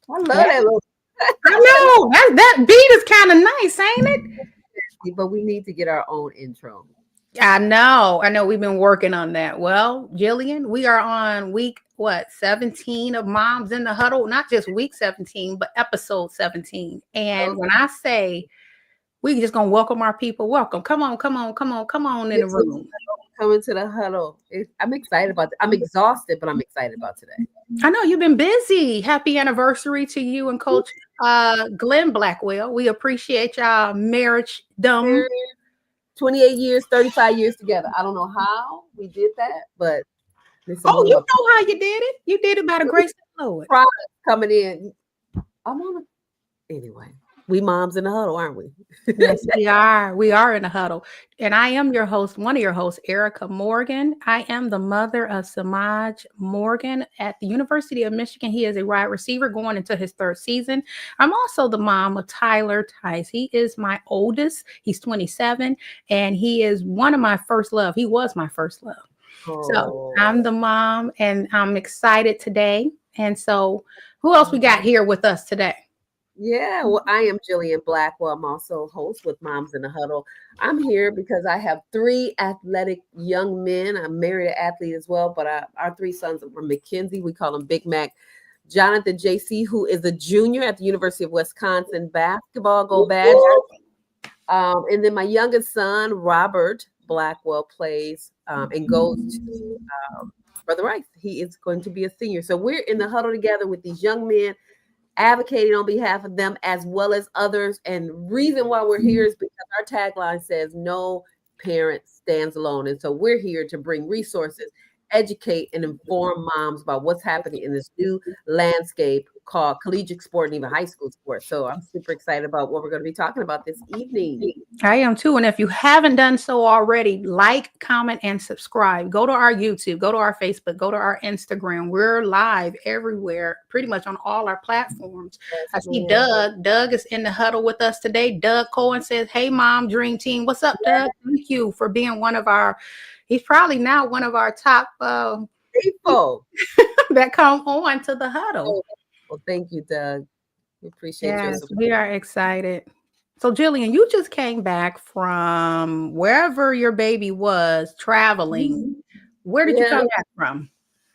I love that little. I know that beat is kind of nice, ain't it? But we need to get our own intro. I know. I know we've been working on that. Well, Jillian, we are on week what 17 of Moms in the Huddle, not just week 17, but episode 17. And when I say we just gonna welcome our people, welcome. Come on, come on, come on, come on in the room. Coming to the huddle. I'm excited about it. I'm exhausted, but I'm excited about today. I know you've been busy. Happy anniversary to you and Coach Glenn Blackwell. We appreciate y'all marriage dumb. 28 years, 35 years together. I don't know how we did that, but oh, you know how you did it. You did it by the grace of the Lord. Product coming in. I'm on it. Anyway, we moms in the huddle, aren't we? Yes, we are. We are in the huddle. And I am your host, one of your hosts, Erica Morgan. I am the mother of Samaj Morgan at the University of Michigan. He is a wide receiver going into his third season. I'm also the mom of Tyler Tice. He is my oldest. He's 27, and he is one of my first love. He was my first love. Oh. So I'm the mom, and I'm excited today. And so who else we got here with us today? Yeah, well, I am Jillian Blackwell. I'm also host with Moms in the Huddle. I'm here because I have 3 athletic young men. I'm married an athlete as well, but our 3 sons are from McKenzie. We call him Big Mac. Jonathan JC, who is a junior at the University of Wisconsin basketball, go Badgers. And then my youngest son, Robert Blackwell, plays and goes to Brother Rice. He is going to be a senior. So we're in the huddle together with these young men, advocating on behalf of them as well as others. And reason why we're here is because our tagline says no parent stands alone. And so we're here to bring resources, educate, and inform moms about what's happening in this new landscape called collegiate sport and even high school sport. So I'm super excited about what we're going to be talking about this evening. I am too. And if you haven't done so already, like, comment, and subscribe. Go to our YouTube, go to our Facebook, go to our Instagram. We're live everywhere, pretty much on all our platforms. I see Doug. Doug is in the huddle with us today. Doug Cohen says, hey, Mom Dream Team. What's up, Doug? Thank you for being one of our, he's probably now one of our top people that come on to the huddle. Well, thank you, Doug. We appreciate your support. We are excited. So, Jillian, you just came back from wherever your baby was traveling. Where did you come back from?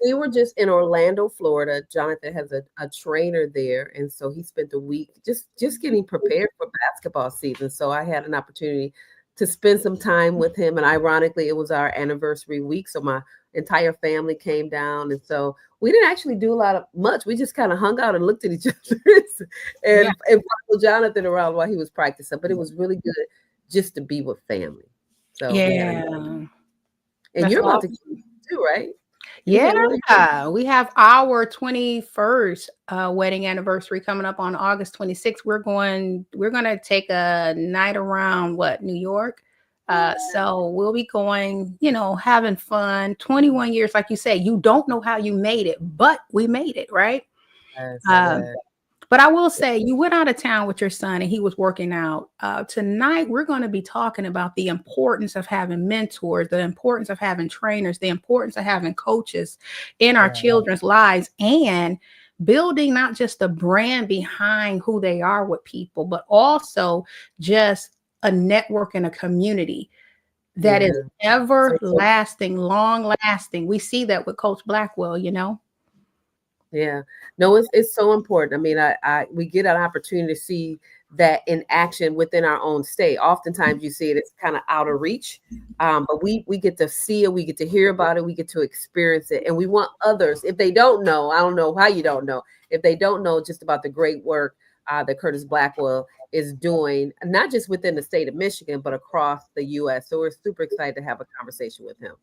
We were just in Orlando, Florida. Jonathan has a trainer there, and so he spent a week just getting prepared for basketball season. So I had an opportunity to spend some time with him, and ironically, it was our anniversary week. So my entire family came down, and so we didn't actually do much. We just kind of hung out and looked at each other and followed Jonathan around while he was practicing. But it was really good just to be with family. So and you're about to too, right? Yeah, we have our 21st wedding anniversary coming up on August 26th. We're going to take a night around New York. So we'll be going, having fun. 21 years, like you say, you don't know how you made it, but we made it, right? But I will say, you went out of town with your son and he was working out. Tonight, we're going to be talking about the importance of having mentors, the importance of having trainers, the importance of having coaches in our children's lives, and building not just the brand behind who they are with people, but also just a network and a community that is everlasting, long lasting. We see that with Coach Blackwell, Yeah, no, it's so important. I mean, we get an opportunity to see that in action within our own state. Oftentimes you see it's kind of out of reach, but we get to see it, we get to hear about it, we get to experience it. And we want others, if they don't know, I don't know how you don't know, if they don't know just about the great work that Curtis Blackwell is doing, not just within the state of Michigan, but across the U.S. So we're super excited to have a conversation with him.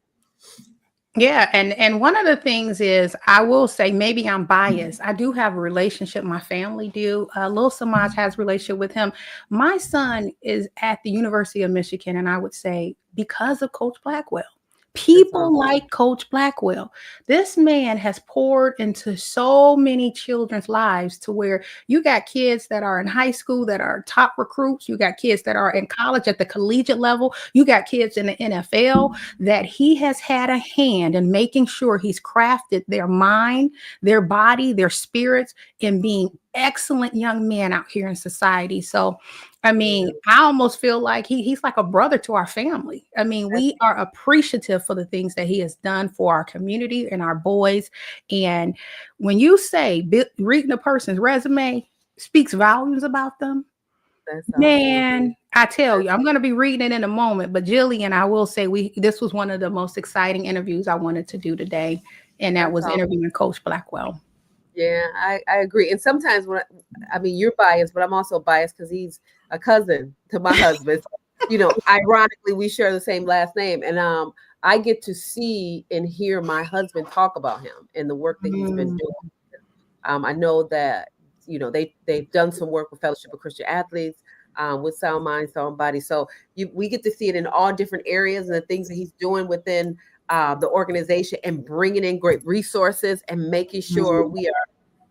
Yeah. And one of the things is, I will say, maybe I'm biased. I do have a relationship. My family do. Lil Samaj has a relationship with him. My son is at the University of Michigan. And I would say because of Coach Blackwell. People like Coach Blackwell. This man has poured into so many children's lives to where you got kids that are in high school that are top recruits. You got kids that are in college at the collegiate level. You got kids in the NFL that he has had a hand in making sure he's crafted their mind, their body, their spirits in being excellent young men out here in society. So, I mean, I almost feel like he's like a brother to our family. I mean, we are appreciative for the things that he has done for our community and our boys. And when you say reading a person's resume speaks volumes about them, That's awesome. man, I tell you, I'm going to be reading it in a moment. But Jillian, I will say this was one of the most exciting interviews I wanted to do today. And that That's was awesome. interviewing Coach Blackwell. Yeah, I agree. And sometimes I mean, you're biased, but I'm also biased because he's a cousin to my husband. So, ironically, we share the same last name. And I get to see and hear my husband talk about him and the work that he's been doing. I know that, they've done some work with Fellowship of Christian Athletes, with Sound Mind, Sound Body. So we get to see it in all different areas and the things that he's doing within the organization and bringing in great resources and making sure we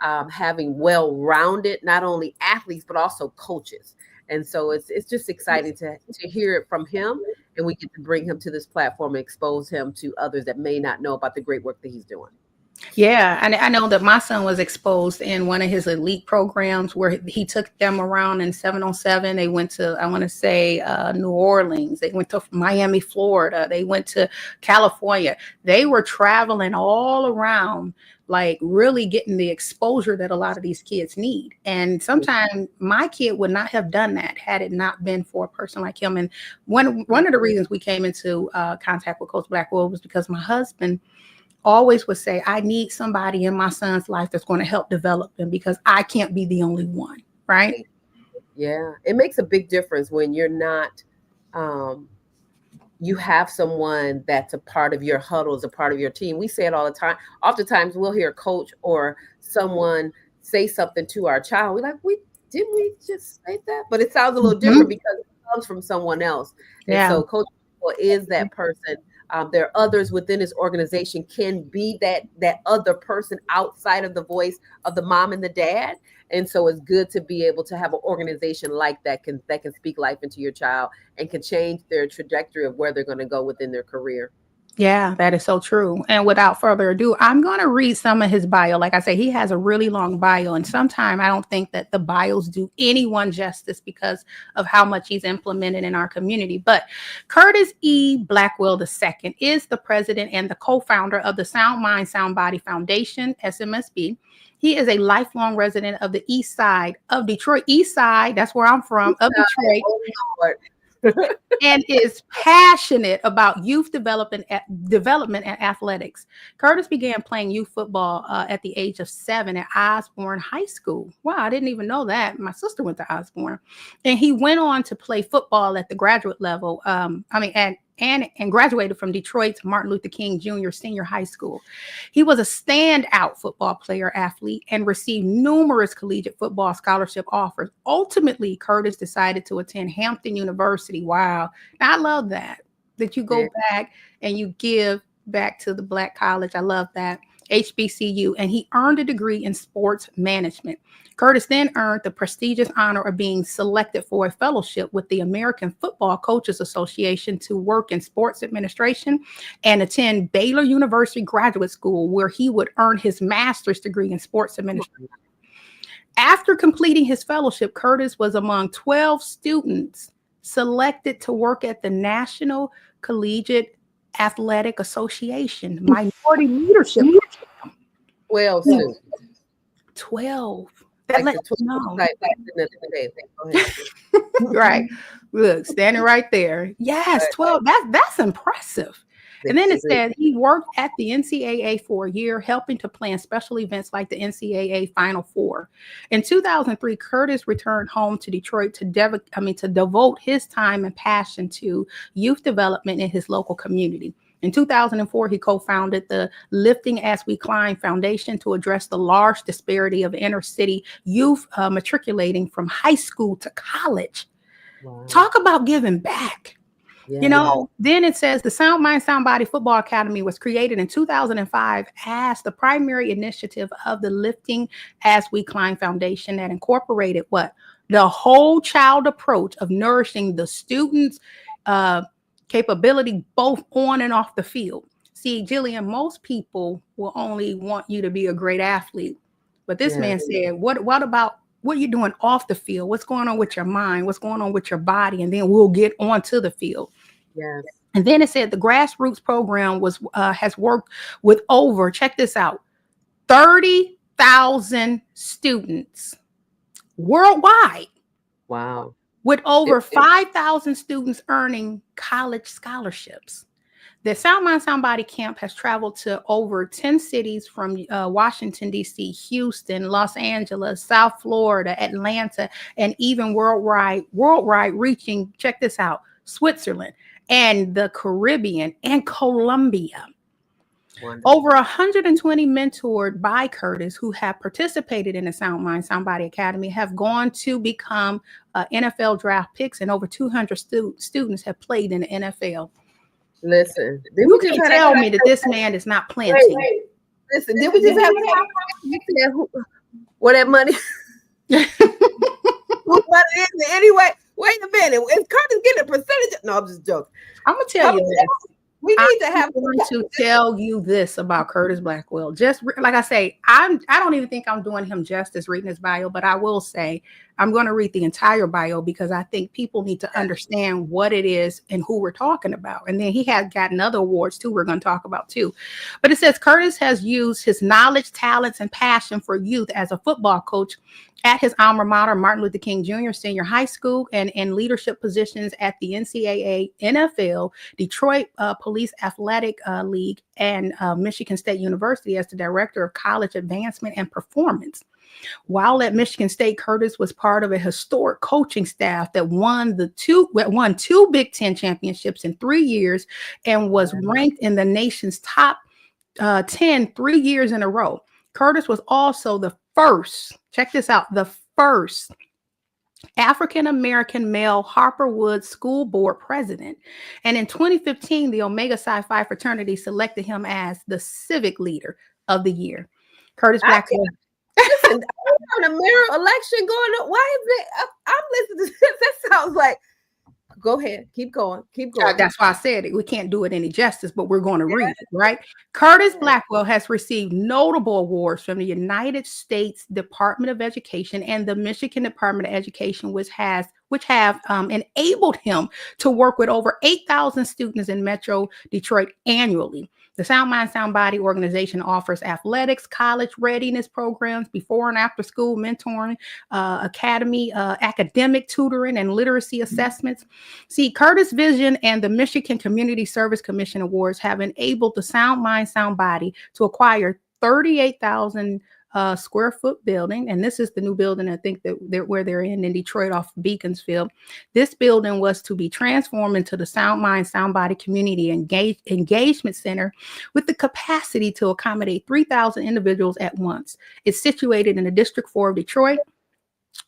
are having well-rounded, not only athletes, but also coaches. And so it's just exciting to hear it from him, and we get to bring him to this platform and expose him to others that may not know about the great work that he's doing. Yeah, and I know that my son was exposed in one of his elite programs where he took them around in 7-on-7. They went to, I want to say, New Orleans. They went to Miami, Florida. They went to California. They were traveling all around, like really getting the exposure that a lot of these kids need. And sometimes my kid would not have done that had it not been for a person like him. And one of the reasons we came into contact with Coach Blackwell was because my husband always would say, I need somebody in my son's life that's going to help develop him because I can't be the only one. Right. Yeah. It makes a big difference when you're not, you have someone that's a part of your huddles, a part of your team. We say it all the time. Oftentimes we'll hear a coach or someone say something to our child. We're like, didn't we just say that? But it sounds a little different because it comes from someone else. And so Coach is that person. There are others within his organization can be that other person outside of the voice of the mom and the dad. And so it's good to be able to have an organization like that can speak life into your child and can change their trajectory of where they're going to go within their career. Yeah, that is so true. And without further ado, I'm going to read some of his bio. Like I say, he has a really long bio. And sometimes I don't think that the bios do anyone justice because of how much he's implemented in our community. But Curtis E. Blackwell II is the president and the co-founder of the Sound Mind, Sound Body Foundation, SMSB. He is a lifelong resident of the East Side of Detroit. East Side, that's where I'm from, of Detroit. And is passionate about youth development and athletics. Curtis began playing youth football at the age of 7 at Osborne High School. Wow, I didn't even know that. My sister went to Osborne. And he went on to play football at the graduate level. And graduated from Detroit's Martin Luther King Jr. Senior High School. He was a standout football player, athlete, and received numerous collegiate football scholarship offers. Ultimately, Curtis decided to attend Hampton University. Wow. Now, I love that you go back and you give back to the Black college. I love that. HBCU, and he earned a degree in sports management. Curtis then earned the prestigious honor of being selected for a fellowship with the American Football Coaches Association to work in sports administration and attend Baylor University Graduate School, where he would earn his master's degree in sports administration. After completing his fellowship, Curtis was among 12 students selected to work at the National Collegiate Athletic Association Minority Leadership. 12 students. 12. That like right. Look, standing right there. Yes, 12. That's impressive. And then it said he worked at the NCAA for a year, helping to plan special events like the NCAA Final Four. In 2003, Curtis returned home to Detroit to devote his time and passion to youth development in his local community. In 2004, he co-founded the Lifting As We Climb Foundation to address the large disparity of inner city youth matriculating from high school to college. Wow. Talk about giving back. Yeah. Then it says the Sound Mind, Sound Body Football Academy was created in 2005 as the primary initiative of the Lifting As We Climb Foundation that incorporated the whole child approach of nourishing the students' capability both on and off the field. See, Jillian, most people will only want you to be a great athlete, But this man said, what about what you're doing off the field? What's going on with your mind? What's going on with your body? And then we'll get onto the field. Yes. And then it said the grassroots program has worked with over, check this out, 30,000 students worldwide. Wow. With over 5,000 students earning college scholarships. The Sound Mind Sound Body Camp has traveled to over 10 cities from Washington, D.C., Houston, Los Angeles, South Florida, Atlanta, and even worldwide reaching, check this out, Switzerland and the Caribbean and Colombia. Wonderful. Over 120 mentored by Curtis who have participated in the Sound Mind Sound Body Academy have gone to become NFL draft picks, and over 200 students have played in the NFL. Listen, you can't tell me that this man is not planting. Wait. Listen, did we just have where that money? Who money is it anyway? Wait a minute, is Curtis getting a percentage? No, I'm just joking. I'm gonna tell you this. We need to have to tell you this about Curtis Blackwell. Just like I say, I don't even think I'm doing him justice reading his bio, but I will say I'm going to read the entire bio because I think people need to understand what it is and who we're talking about. And then he has gotten other awards too we're going to talk about too. But it says Curtis has used his knowledge, talents, and passion for youth as a football coach at his alma mater, Martin Luther King Jr. Senior High School, and in leadership positions at the NCAA, NFL, Detroit Police Athletic League, and Michigan State University as the Director of College Advancement and Performance. While at Michigan State, Curtis was part of a historic coaching staff that won two Big Ten championships in 3 years and was ranked in the nation's top 10 3 years in a row. Curtis was also the first, check this out, the first African-American male Harper Woods School Board president. And in 2015, the Omega Psi Phi fraternity selected him as the civic leader of the year. Curtis Blackwell. Listen, I'm having a mayoral election going on. Why is it? I'm listening to this. That sounds like. Go ahead. Keep going. That's why I said it. We can't do it any justice, but we're going to read it, right? Curtis Blackwell has received notable awards from the United States Department of Education and the Michigan Department of Education, which have enabled him to work with over 8,000 students in Metro Detroit annually. The Sound Mind Sound Body organization offers athletics, college readiness programs, before and after school mentoring, academy, academic tutoring, and literacy assessments. See, Curtis Vision and the Michigan Community Service Commission Awards have enabled the Sound Mind Sound Body to acquire 38,000 square foot building, and this is the new building I think that they're in Detroit off Beaconsfield. This building was to be transformed into the Sound Mind Sound Body Community Engagement Center with the capacity to accommodate 3,000 individuals at once. It's situated in the District 4 of Detroit.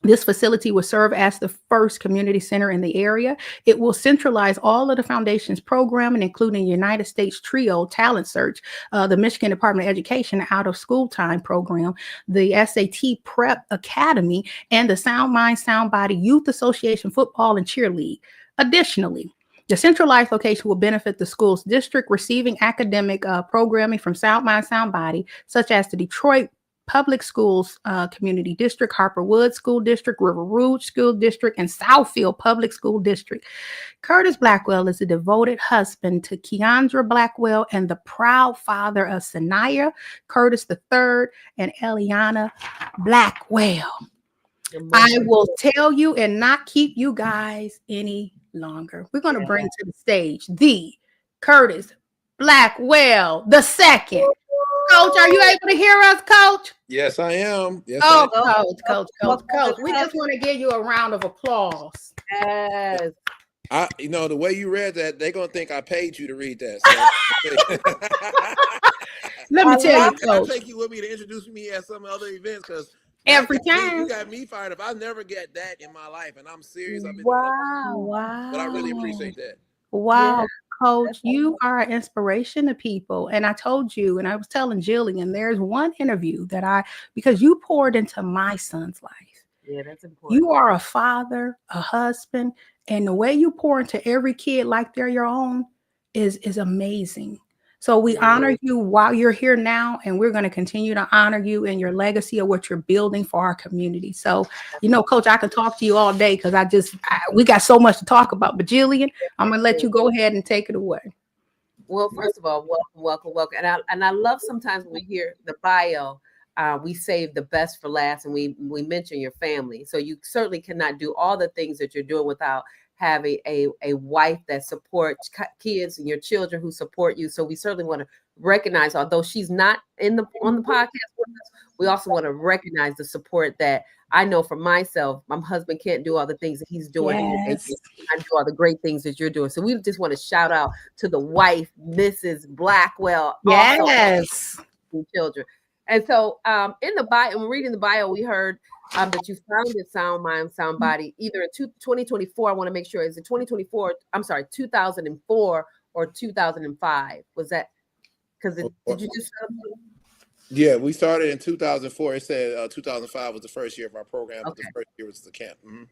This facility will serve as the first community center in the area. It will centralize all of the foundation's programming, including United States Trio Talent Search, the Michigan Department of Education Out of School Time program, the SAT Prep Academy, and the Sound Mind Sound Body Youth Association Football and Cheer League. Additionally, the centralized location will benefit the school's district receiving academic programming from Sound Mind Sound Body, such as the Detroit Public Schools Community District, Harper Woods School District, River Rouge School District, and Southfield Public School District. Curtis Blackwell is a devoted husband to Keandra Blackwell and the proud father of Sanaya Curtis III and Eliana Blackwell. I will tell you and not keep you guys any longer. We're going to bring to the stage the Curtis Blackwell II. Coach, are you able to hear us, Coach? Yes, I am. Yes, Coach. We just want to give you a round of applause. Yes. The way you read that, they're gonna think I paid you to read that. So. Let me tell you, Coach. I take you with me to introduce me at some other events because every time you got me fired up. I never get that in my life, and I'm serious. Wow. But I really appreciate that. Wow. Yeah. Coach, you are an inspiration to people. And I told you, and I was telling Jillian, there's one interview because you poured into my son's life. Yeah, that's important. You are a father, a husband, and the way you pour into every kid like they're your own is amazing. So we honor you while you're here now, and we're going to continue to honor you and your legacy of what you're building for our community. So, Coach, I can talk to you all day because we got so much to talk about. But Jillian, I'm going to let you go ahead and take it away. Well, first of all, welcome. And I love sometimes when we hear the bio, we save the best for last, and we mention your family. So you certainly cannot do all the things that you're doing without having a wife that supports kids and your children who support you. So we certainly want to recognize, although she's not on the podcast with us, we also want to recognize the support that I know for myself. My husband can't do all the things that he's doing. Yes. I do all the great things that you're doing. So we just want to shout out to the wife, Mrs. Blackwell. Yes. Children. And so in the bio, when reading the bio, we heard that you founded Sound Mind, Sound Body either in 2024. I want to make sure, is it 2024? I'm sorry, 2004 or 2005? Was that because did you just? Yeah, we started in 2004. It said 2005 was the first year of our program, but the first year was the camp. Mm-hmm.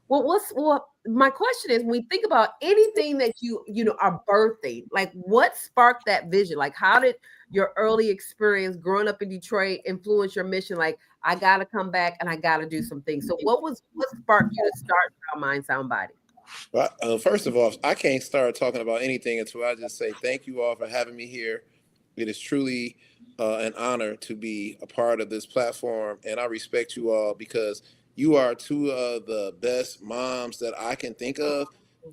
Well, my question is, when we think about anything that you are birthing, like what sparked that vision? Like, how did your early experience growing up in Detroit influence your mission? Like, I got to come back and I got to do some things. So what sparked you to start Sound Mind, Sound Body? Well, first of all, I can't start talking about anything until I just say thank you all for having me here. It is truly an honor to be a part of this platform, and I respect you all because you are two of the best moms that I can think of.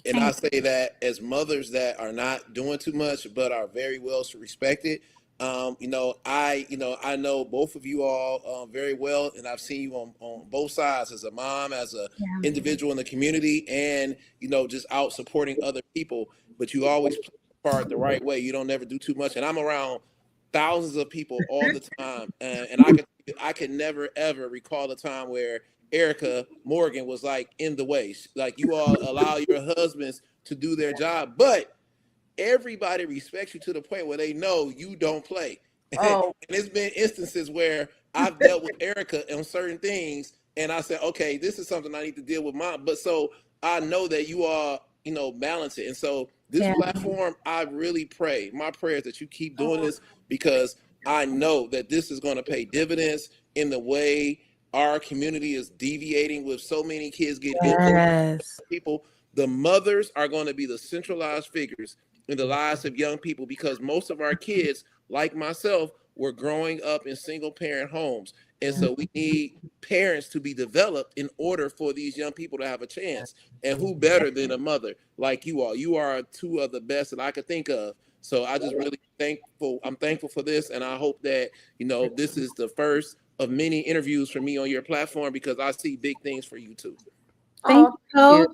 And I say that as mothers that are not doing too much, but are very well respected. I know both of you all very well, and I've seen you on both sides as a mom, as a individual in the community, and, just out supporting other people. But you always play the part the right way. You don't never do too much. And I'm around thousands of people all the time. And I can never, ever recall a time where Erica Morgan was like in the way. Like, you all allow your husbands to do their job, but everybody respects you to the point where they know you don't play. And there's been instances where I've dealt with Erica on certain things, and I said, okay, this is something I need to deal with mom. But so I know that you all, balance it. And so this platform, I really pray. My prayer is that you keep doing this, because I know that this is going to pay dividends in the way our community is deviating with so many kids getting people. The mothers are going to be the centralized figures in the lives of young people, because most of our kids, like myself, were growing up in single parent homes. And so we need parents to be developed in order for these young people to have a chance. And who better than a mother like you all? You are two of the best that I could think of. So I just really thankful. I'm thankful for this. And I hope that, this is the first of many interviews for me on your platform, because I see big things for you too. Thank you.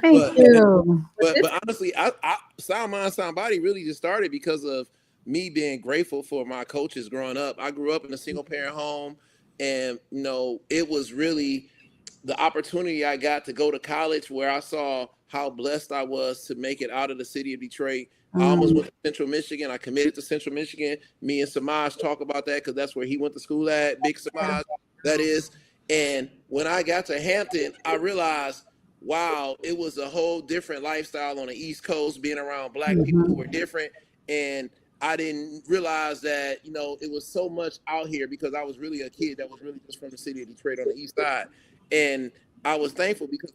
Thank you. But honestly, I Sound Mind, Sound Body really just started because of me being grateful for my coaches growing up. I grew up in a single parent home, and it was really the opportunity I got to go to college, where I saw how blessed I was to make it out of the city of Detroit. I almost went to Central Michigan. I committed to Central Michigan. Me and Samaj talk about that because that's where he went to school at, Big Samaj, that is. And when I got to Hampton, I realized, wow, it was a whole different lifestyle on the East Coast, being around Black people who were different. And I didn't realize that, it was so much out here, because I was really a kid that was really just from the city of Detroit on the East Side. And I was thankful because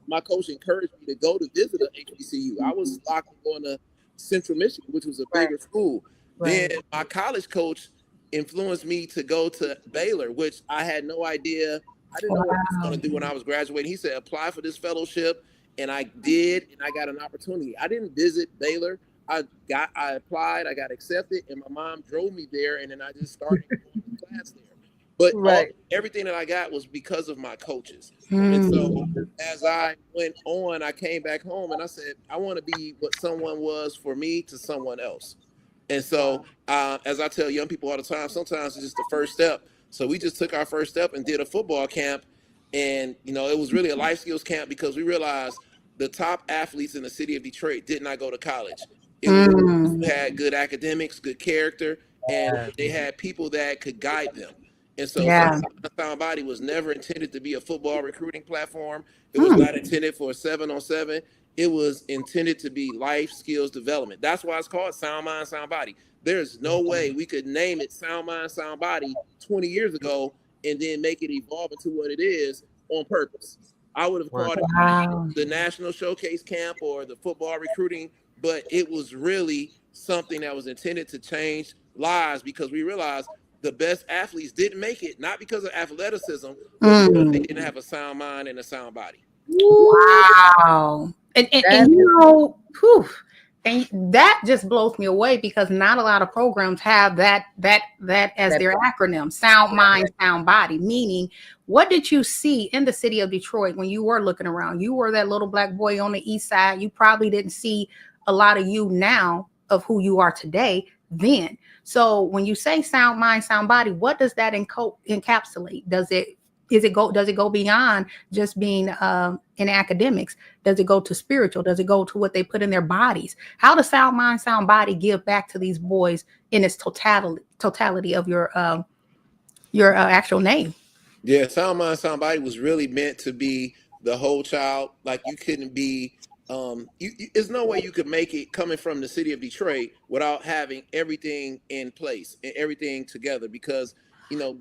my coach encouraged me to go to visit a HBCU. I was locked on going to Central Michigan, which was a bigger school. Then my college coach influenced me to go to Baylor, which I had no idea. I didn't know what I was going to do when I was graduating. He said, apply for this fellowship. And I did, and I got an opportunity. I didn't visit Baylor. I applied, I got accepted, and my mom drove me there, and then I just started going to class there. But everything that I got was because of my coaches. And so as I went on, I came back home and I said, I want to be what someone was for me to someone else. And so as I tell young people all the time, sometimes it's just the first step. So we just took our first step and did a football camp. And, it was really a life skills camp, because we realized the top athletes in the city of Detroit did not go to college. It was, had good academics, good character, and they had people that could guide them. And so Sound Body was never intended to be a football recruiting platform. It was not intended for a 7-on-7. It was intended to be life skills development. That's why it's called Sound Mind, Sound Body. There's no way we could name it Sound Mind, Sound Body 20 years ago and then make it evolve into what it is on purpose. I would have called it Wow. the National Showcase Camp or the football recruiting, but it was really something that was intended to change lives, because we realized the best athletes didn't make it, not because of athleticism, but because they didn't have a sound mind and a sound body. Wow. And you know, whew, and that just blows me away, because not a lot of programs have that as their acronym: sound mind, sound body. Meaning, what did you see in the city of Detroit when you were looking around? You were that little black boy on the east side. You probably didn't see a lot of you now of who you are today then. So when you say sound mind, sound body, what does that encapsulate? Does it go beyond just being in academics? Does it go to spiritual? Does it go to what they put in their bodies? How does sound mind, sound body give back to these boys in its totality of your actual name? Yeah, sound mind, sound body was really meant to be the whole child. Like, you couldn't be there's no way you could make it coming from the city of Detroit without having everything in place and everything together, because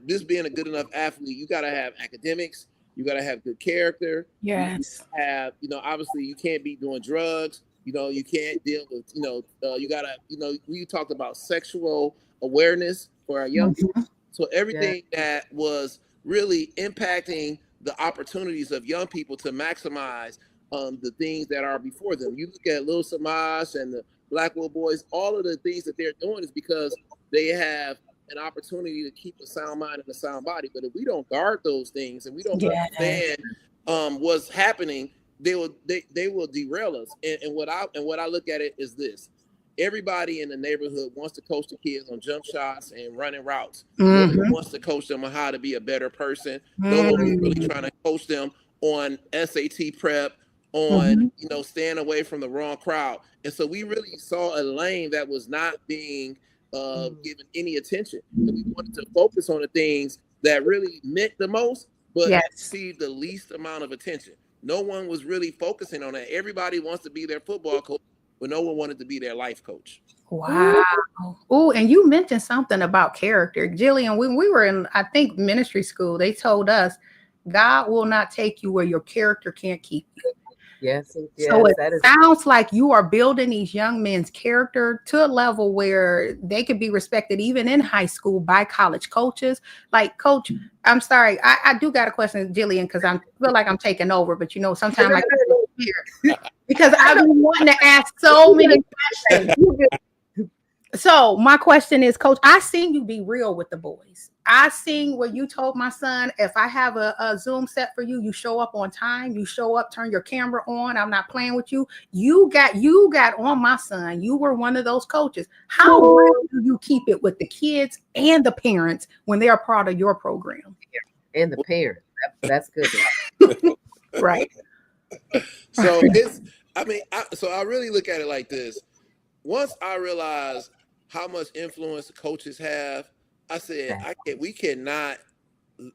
just being a good enough athlete, you got to have academics, you got to have good character. Yes. You have, obviously you can't be doing drugs. You can't deal with, you got to, we talked about sexual awareness for our young people. So everything that was really impacting the opportunities of young people to maximize the things that are before them. You look at Lil Samaj and the Blackwell boys, all of the things that they're doing is because they have an opportunity to keep a sound mind and a sound body. But if we don't guard those things and we don't understand what's happening, they will derail us. And what I look at it is this: everybody in the neighborhood wants to coach the kids on jump shots and running routes. No one wants to coach them on how to be a better person. No one is really trying to coach them on SAT prep, on staying away from the wrong crowd. And so we really saw a lane that was not being given any attention. And we wanted to focus on the things that really meant the most, but received the least amount of attention. No one was really focusing on that. Everybody wants to be their football coach, but no one wanted to be their life coach. Wow. Oh, and you mentioned something about character. Jillian, when we were in, I think, ministry school, they told us God will not take you where your character can't keep you. Yes. So it sounds like you are building these young men's character to a level where they could be respected even in high school by college coaches. Like, Coach, I'm sorry, I do got a question, Jillian, because I feel like I'm taking over, but sometimes I here because I've been wanting to ask so many questions. So my question is, Coach, I seen you be real with the boys. I seen where you told my son, if I have a Zoom set for you, you show up on time, you show up, turn your camera on. I'm not playing with you. You got on my son. You were one of those coaches. How real do you keep it with the kids and the parents when they are part of your program? And the parents. That's good. Right. So I really look at it like this. Once I realized how much influence coaches have, I said, we cannot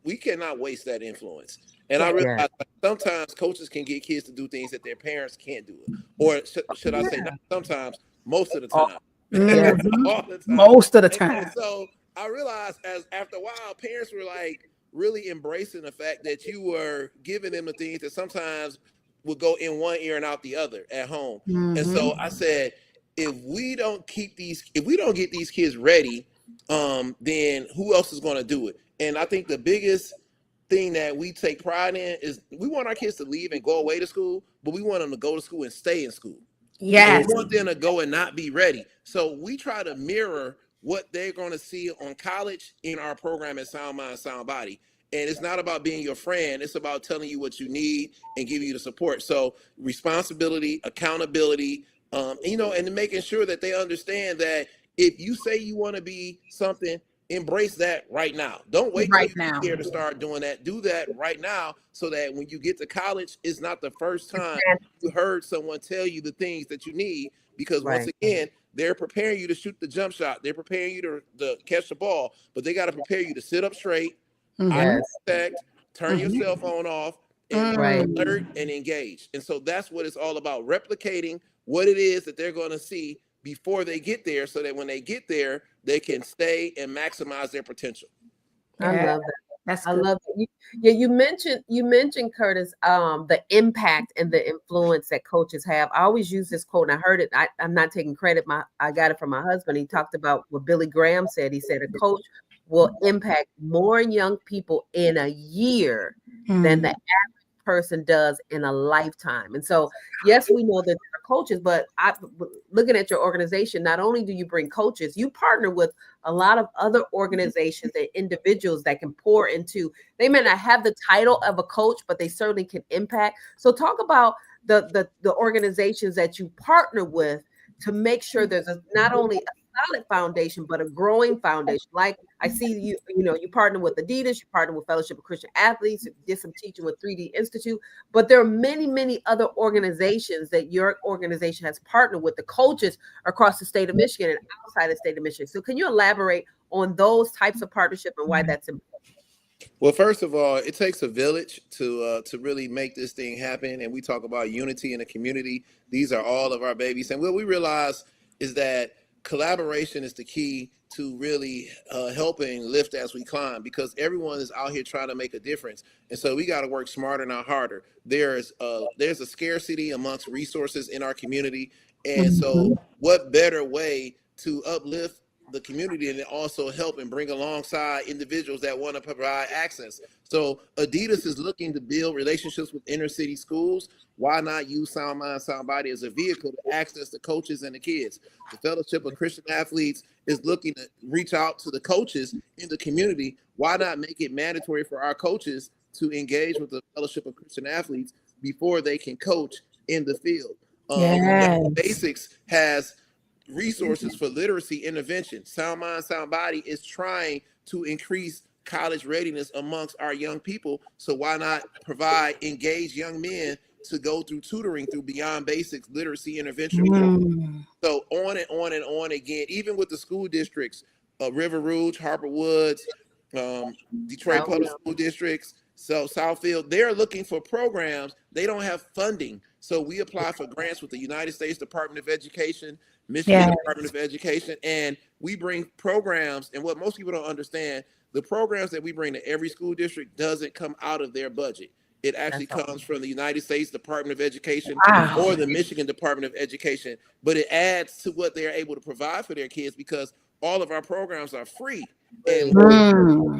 waste that influence. And I realized sometimes coaches can get kids to do things that their parents can't do it. Or should I say, not sometimes, most of the time. All the time. Most of the time. And so I realized after a while, parents were like really embracing the fact that you were giving them the things that sometimes would go in one ear and out the other at home. And so I said, if we don't get these kids ready, then who else is going to do it? And I think the biggest thing that we take pride in is we want our kids to leave and go away to school, but we want them to go to school and stay in school. Yes. We want them to go and not be ready. So we try to mirror what they're going to see on college in our program at Sound Mind, Sound Body. And it's not about being your friend. It's about telling you what you need and giving you the support. So responsibility, accountability, and making sure that they understand that if you say you want to be something, embrace that right now. Don't wait till you're here to start doing that. Do that right now so that when you get to college, it's not the first time you heard someone tell you the things that you need, because once again, they're preparing you to shoot the jump shot. They're preparing you to catch the ball, but they got to prepare you to sit up straight, eye contact, turn your cell phone off, and Right. alert and engaged. And so that's what it's all about, replicating what it is that they're going to see before they get there, so that when they get there, they can stay and maximize their potential. I Yeah, love that. that's I good. love it. Yeah, you mentioned Curtis, the impact and the influence that coaches have. I always use this quote, and I heard it. I'm not taking credit. I got it from my husband. He talked about what Billy Graham said. He said a coach will impact more young people in a year than the person does in a lifetime. And so, yes, we know that there are coaches, but looking at your organization, not only do you bring coaches, you partner with a lot of other organizations and individuals that can pour into. They may not have the title of a coach, but they certainly can impact. So, talk about the organizations that you partner with to make sure there's not only a solid foundation, but a growing foundation. Like I see you partner with Adidas, you partner with Fellowship of Christian Athletes, you did some teaching with 3D Institute, but there are many, many other organizations that your organization has partnered with, the coaches across the state of Michigan and outside the state of Michigan. So can you elaborate on those types of partnership and why that's important? Well, first of all, it takes a village to really make this thing happen. And we talk about unity in the community. These are all of our babies. And what we realize is that collaboration is the key to really helping lift as we climb, because everyone is out here trying to make a difference. And so we got to work smarter, not harder. There's a scarcity amongst resources in our community. And so what better way to uplift the community and also help and bring alongside individuals that want to provide access. So Adidas is looking to build relationships with inner city schools. Why not use Sound Mind, Sound Body as a vehicle to access the coaches and the kids? The Fellowship of Christian Athletes is looking to reach out to the coaches in the community. Why not make it mandatory for our coaches to engage with the Fellowship of Christian Athletes before they can coach in the field? Basics has resources for literacy intervention. Sound Mind, Sound Body is trying to increase college readiness amongst our young people. So why not provide engaged young men to go through tutoring through Beyond Basics literacy intervention program? So on and on and on again, even with the school districts, River Rouge, Harper Woods, Detroit Public School Districts, so Southfield, they're looking for programs. They don't have funding. So we apply for grants with the United States Department of Education, Michigan Department of Education, and we bring programs. And what most people don't understand, the programs that we bring to every school district doesn't come out of their budget. It actually comes from the United States Department of Education or the Michigan Department of Education, but it adds to what they're able to provide for their kids, because all of our programs are free. And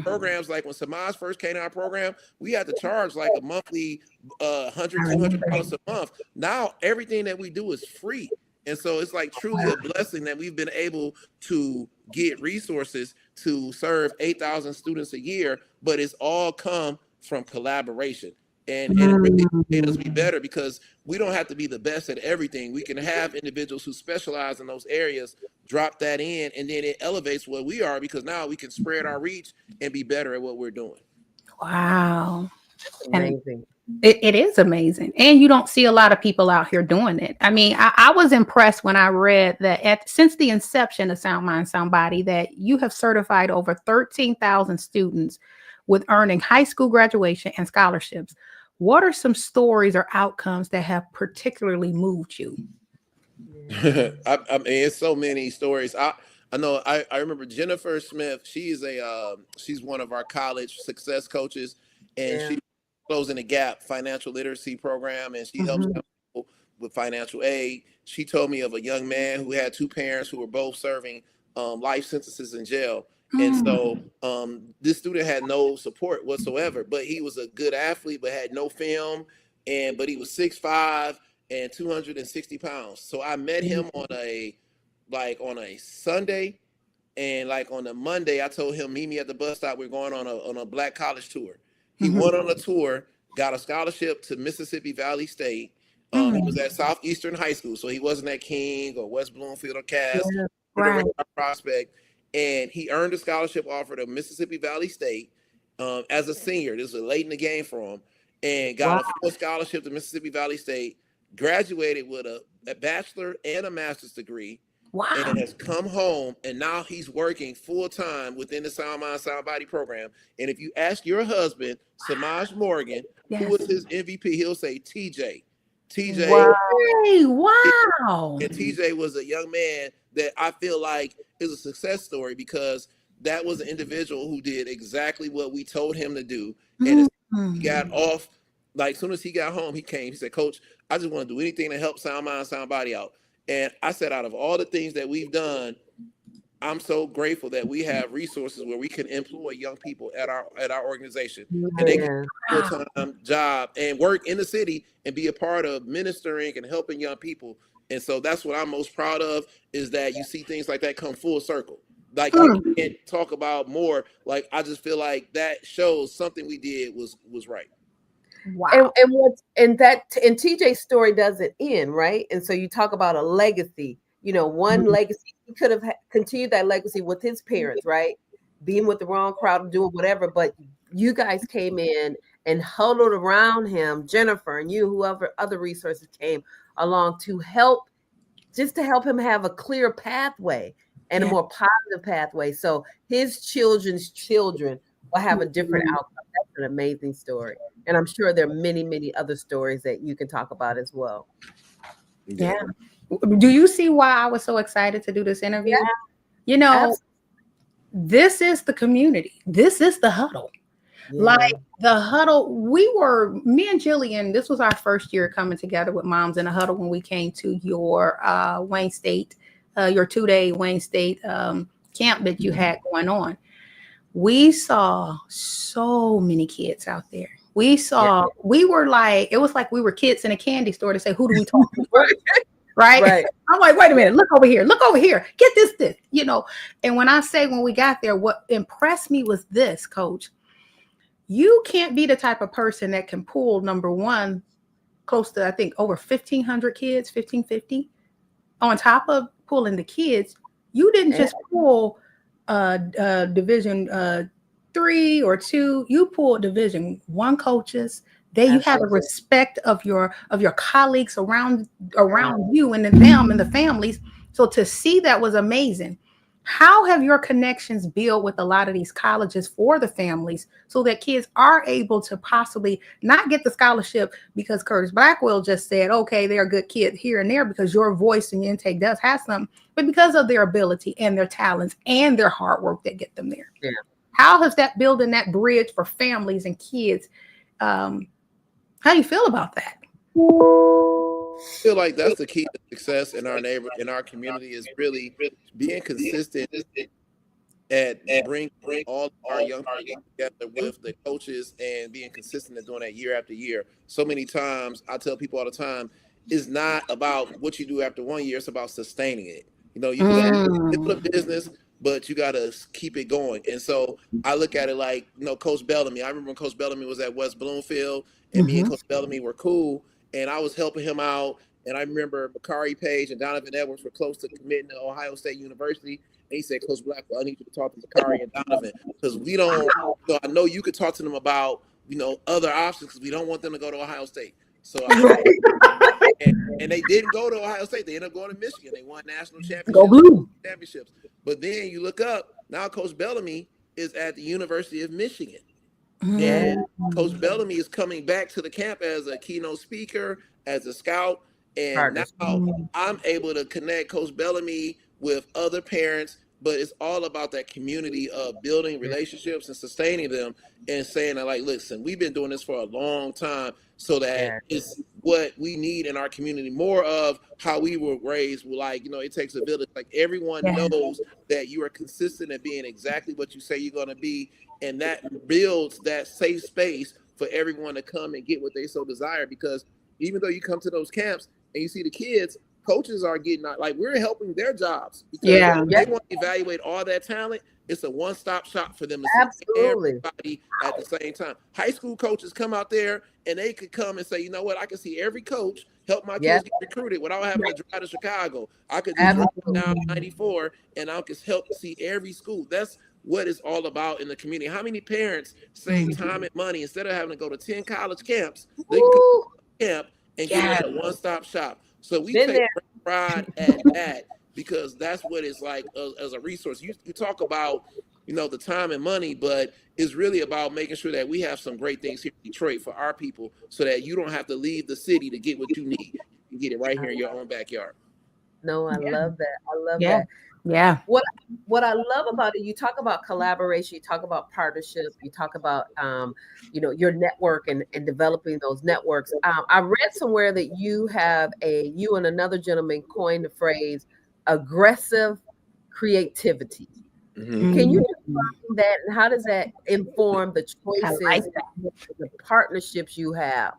programs like when Samaj first came to our program, we had to charge like a monthly $100-$200 a month. Now everything that we do is free. And so it's like truly a blessing that we've been able to get resources to serve 8,000 students a year, but it's all come from collaboration. And it really made us be better, because we don't have to be the best at everything. We can have individuals who specialize in those areas, drop that in, and then it elevates what we are, because now we can spread our reach and be better at what we're doing. Wow. Amazing. It is amazing. And you don't see a lot of people out here doing it. I mean, I was impressed when I read that since the inception of Sound Mind, Sound Body, that you have certified over 13,000 students with earning high school graduation and scholarships. What are some stories or outcomes that have particularly moved you? I mean, it's so many stories. I know. I remember Jennifer Smith. She's one of our college success coaches, and she Closing the Gap financial literacy program, and she helps people with financial aid. She told me of a young man who had two parents who were both serving life sentences in jail. And so this student had no support whatsoever, but he was a good athlete, but had no film, but he was 6'5" and 260 pounds. So I met him on a Sunday, and like on a Monday, I told him, meet me at the bus stop. We're going on a black college tour. He went on a tour, got a scholarship to Mississippi Valley State. He was at Southeastern High School, so he wasn't at King or West Bloomfield or Cass, Prospect. And he earned a scholarship offer to Mississippi Valley State as a senior. This was late in the game for him, and got a full scholarship to Mississippi Valley State. Graduated with a bachelor and a master's degree. Wow. and has come home, and now he's working full time within the Sound Mind Sound Body program. And if you ask your husband, Samaj Morgan, who was his MVP, he'll say TJ. TJ, Wow. and TJ was a young man that I feel like is a success story because that was an individual who did exactly what we told him to do. And as he got off, like as soon as he got home, he came. He said, "Coach, I just want to do anything to help Sound Mind, Sound Body out." And I said, out of all the things that we've done, I'm so grateful that we have resources where we can employ young people at our organization, and they can do a full-time job and work in the city and be a part of ministering and helping young people. And so that's what I'm most proud of, is that you see things like that come full circle. Like you can't talk about more. Like I just feel like that shows something we did was right. Wow. And TJ's story doesn't end, right? And so you talk about a legacy. You know, one legacy, he could have continued that legacy with his parents, right? Being with the wrong crowd, doing whatever, but you guys came in and huddled around him, Jennifer and you, whoever other resources came along to help him have a clear pathway and a more positive pathway. So his children's children will have a different outcome. That's an amazing story. And I'm sure there are many, many other stories that you can talk about as well. Yeah. Do you see why I was so excited to do this interview? Yeah. You know, this is the community. This is the huddle. Yeah. Like the huddle, me and Jillian, this was our first year coming together with Moms in the Huddle when we came to your Wayne State, your 2-day Wayne State camp that you had going on. We saw so many kids out there. We were like, it was like we were kids in a candy store to say, who do we talk to? Right. I'm like, wait a minute, look over here, get this, you know. And when we got there, what impressed me was this, Coach. You can't be the type of person that can pull, number one, close to, I think, over 1,500 kids, 1,550. On top of pulling the kids, you didn't just pull Division 3 or 2. You pulled Division 1 coaches. You have a respect of your colleagues around you and them and the families. So to see that was amazing. How have your connections built with a lot of these colleges for the families so that kids are able to possibly not get the scholarship because Curtis Blackwell just said, okay, they're a good kid here and there because your voice and your intake does have something, but because of their ability and their talents and their hard work that get them there. Yeah. How has that building that bridge for families and kids? How do you feel about that? I feel like that's the key to success in our community is really being consistent at bring all our young people together with the coaches and being consistent at doing that year after year. So many times I tell people all the time, it's not about what you do after 1 year, it's about sustaining it. You know, you can build a business, but you got to keep it going. And so I look at it like, you know, Coach Bellamy. I remember when Coach Bellamy was at West Bloomfield and me and Coach Bellamy were cool and I was helping him out. And I remember Bakari Page and Donovan Edwards were close to committing to Ohio State University. And he said, Coach Blackwell, I need you to talk to Bakari and Donovan because we don't, you know, I know you could talk to them about, you know, other options because we don't want them to go to Ohio State. So and they didn't go to Ohio State. They ended up going to Michigan. They won national championships. But then you look up, now Coach Bellamy is at the University of Michigan. And Coach Bellamy is coming back to the camp as a keynote speaker, as a scout. And now I'm able to connect Coach Bellamy with other parents, but it's all about that community of building relationships and sustaining them and saying that, like, listen, we've been doing this for a long time so that it's what we need in our community, more of how we were raised. Like, you know, it takes a village. Like everyone knows that you are consistent at being exactly what you say you're going to be. And that builds that safe space for everyone to come and get what they so desire. Because even though you come to those camps and you see the kids, coaches are getting out, like we're helping their jobs because they want to evaluate all that talent. It's a one-stop shop for them to see everybody at the same time. High school coaches come out there and they could come and say, you know what, I can see every coach help my kids get recruited without having to drive to Chicago. I could just drive down 94 and I could help see every school. That's what it's all about in the community. How many parents save time and money instead of having to go to 10 college camps, they can come to camp and get a one-stop shop. So we take pride at that. because that's what it's like as a resource. You talk about, the time and money, but it's really about making sure that we have some great things here in Detroit for our people so that you don't have to leave the city to get what you need. You can get it right here in your own backyard. No, I love that. I love Yeah. that. Yeah. What I love about it, you talk about collaboration, you talk about partnership, you talk about your network and developing those networks. I read somewhere that you and another gentleman coined the phrase aggressive creativity. Mm-hmm. Can you define that, and how does that inform the choices, the partnerships you have?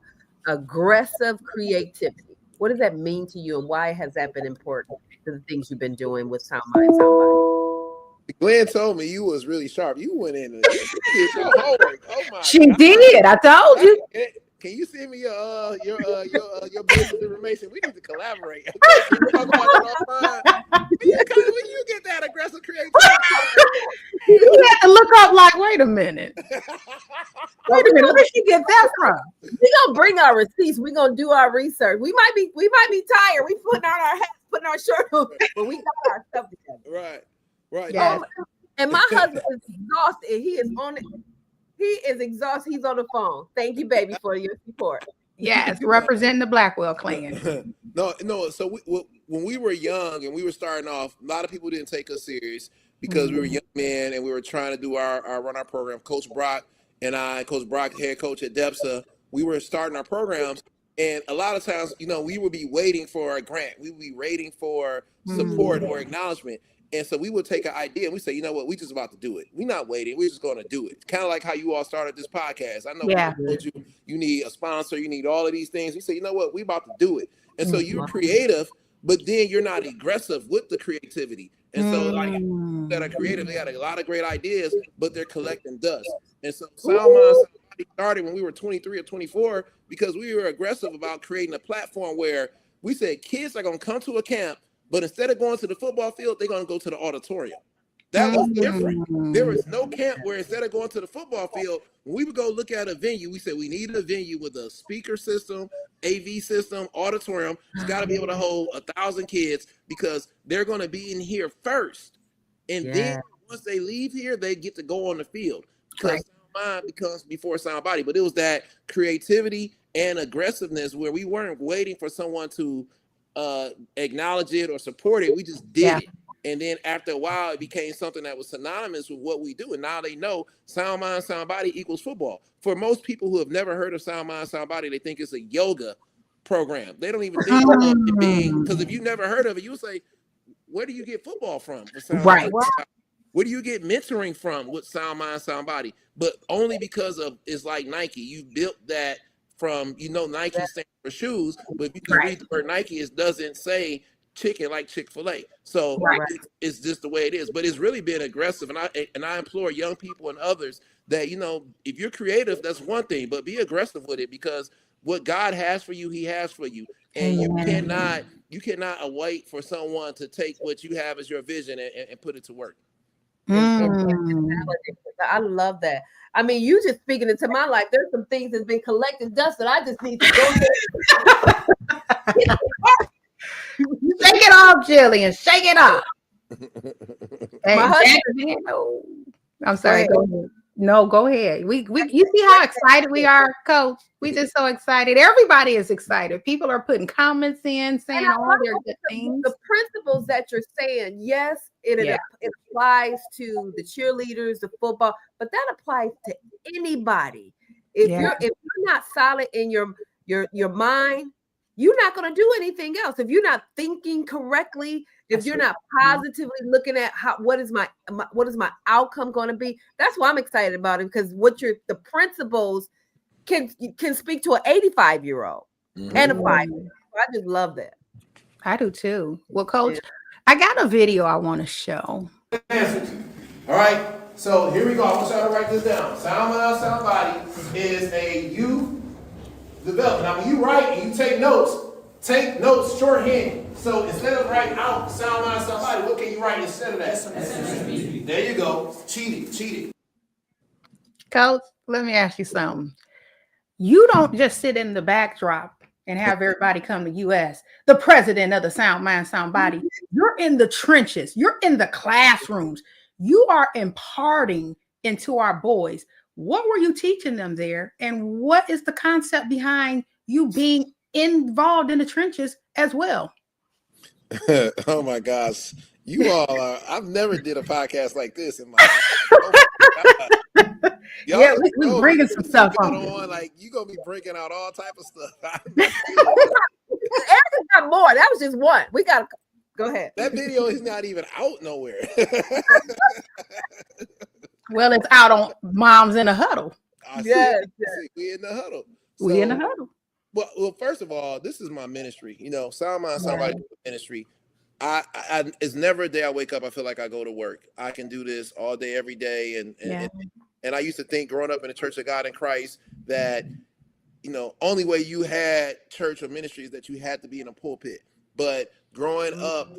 Aggressive creativity. What does that mean to you, and why has that been important to the things you've been doing with Sound Mind, Sound Body? Glenn told me you was really sharp. You went in and did your homework. Oh my She God. did. I told you. Can you send me your business information? We need to collaborate. We talk about that offline. Where you get that aggressive creativity? You had to look up like, wait a minute. Where did she get that from? We're gonna bring our receipts. We're gonna do our research. We might be tired. We putting on our hats, putting our shirt on, but we got our stuff together. Right. Yes. And my husband is exhausted. He is on it. He is exhausted. He's on the phone. Thank you, baby, for your support. Yes, representing the Blackwell clan. No. So when we were young and we were starting off, a lot of people didn't take us serious because we were young men and we were trying to do run our program. Coach Brock and I, Coach Brock, head coach at DEPSA, we were starting our programs. And a lot of times, we would be waiting for a grant. We would be waiting for support or acknowledgement. And so we would take an idea and we say, you know what, we just about to do it. We're not waiting. We're just going to do it. Kind of like how you all started this podcast. I know people told you need a sponsor, you need all of these things. We say, you know what, we about to do it. And so you're creative, but then you're not aggressive with the creativity. And so that are creative, they got a lot of great ideas, but they're collecting dust. And so Sound Mind started when we were 23 or 24 because we were aggressive about creating a platform where we said kids are going to come to a camp, but instead of going to the football field, they're going to go to the auditorium. That was different. There was no camp where instead of going to the football field, when we would go look at a venue, we said we need a venue with a speaker system, AV system, auditorium. It's got to be able to hold 1,000 kids because they're going to be in here first. And then once they leave here, they get to go on the field because Sound Mind becomes before Sound Body. But it was that creativity and aggressiveness where we weren't waiting for someone to acknowledge it or support it. We just did it. And then after a while, it became something that was synonymous with what we do. And now they know Sound Mind, Sound Body equals football. For most people who have never heard of Sound Mind, Sound Body, they think it's a yoga program. They don't even think of it being, because if you never heard of it, you would say, where do you get football from? Right. Where do you get mentoring from with Sound Mind, Sound Body? But only because of, it's like Nike. You built that from, Nike stands for shoes, but if you can read the word Nike, it doesn't say chicken like Chick-fil-A. So it's just the way it is. But it's really been aggressive. And I implore young people and others that, if you're creative, that's one thing, but be aggressive with it because what God has for you, he has for you. And you cannot wait for someone to take what you have as your vision and put it to work. I love that. I mean, you just speaking into my life. There's some things that's been collecting dust that I just need to go there. Shake it off, Jillian. Shake it off. My husband. I'm sorry. Go ahead. No, go ahead. You see how excited we are, Coach? We just so excited. Everybody is excited. People are putting comments in, saying all their good things. The principles that you're saying, yes, it applies to the cheerleaders, the football, but that applies to anybody. If you're not solid in your mind, you're not going to do anything else. If you're not thinking correctly, if you're not positively looking at what is my outcome going to be, that's why I'm excited about it, because the principles can speak to an 85-year-old and a 5-year-old. I just love that. I do too. Well, Coach, I got a video I want to show. All right. So here we go. I want y'all to write this down. Sound Mind, Sound Body is a youth development. Now, when you write and you take notes shorthand. So instead of writing out Sound Mind, Sound Body, what can you write instead of that? SMSB. There you go. Cheated. Coach, let me ask you something. You don't just sit in the backdrop and have everybody come to US. The president of the Sound Mind, Sound Body. You're in the trenches. You're in the classrooms. You are imparting into our boys. What were you teaching them there? And what is the concept behind you being involved in the trenches as well? Oh my gosh. You all are, I've never did a podcast like this in my life. Oh my God. Yeah, we bringing some stuff on. Like, you gonna be bringing out all type of stuff. Erica got more. That was just one. We got to go ahead. That video is not even out nowhere. Well, it's out on Moms in a Huddle. Yes. We in the huddle. We in the huddle. Well, first of all, this is my ministry. You know, Sound Mind, Sound Body ministry. I it's never a day I wake up I feel like I go to work. I can do this all day, every day, and I used to think growing up in the Church of God in Christ that, you know, only way you had church or ministry is that you had to be in a pulpit. But growing up,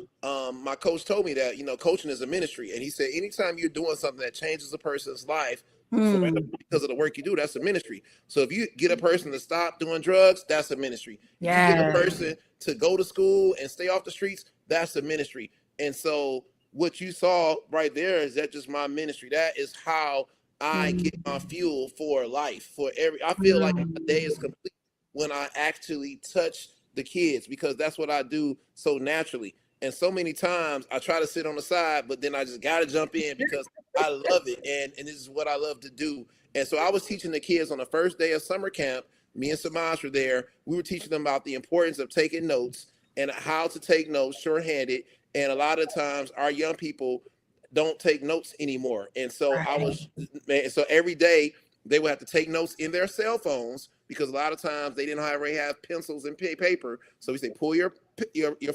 my coach told me that, you know, coaching is a ministry, and he said anytime you're doing something that changes a person's life because of the work you do, that's a ministry. So if you get a person to stop doing drugs, that's a ministry. If you get a person to go to school and stay off the streets, that's a ministry. And so what you saw right there is that just my ministry. That is how I get my fuel for life. I feel like my day is complete when I actually touch the kids, because that's what I do so naturally. And so many times I try to sit on the side, but then I just got to jump in because I love it. And this is what I love to do. And so I was teaching the kids on the first day of summer camp. Me and Samaj were there. We were teaching them about the importance of taking notes and how to take notes shorthanded. And a lot of times our young people don't take notes anymore. And so so every day they would have to take notes in their cell phones, because a lot of times they didn't already have pencils and paper. So we say, pull your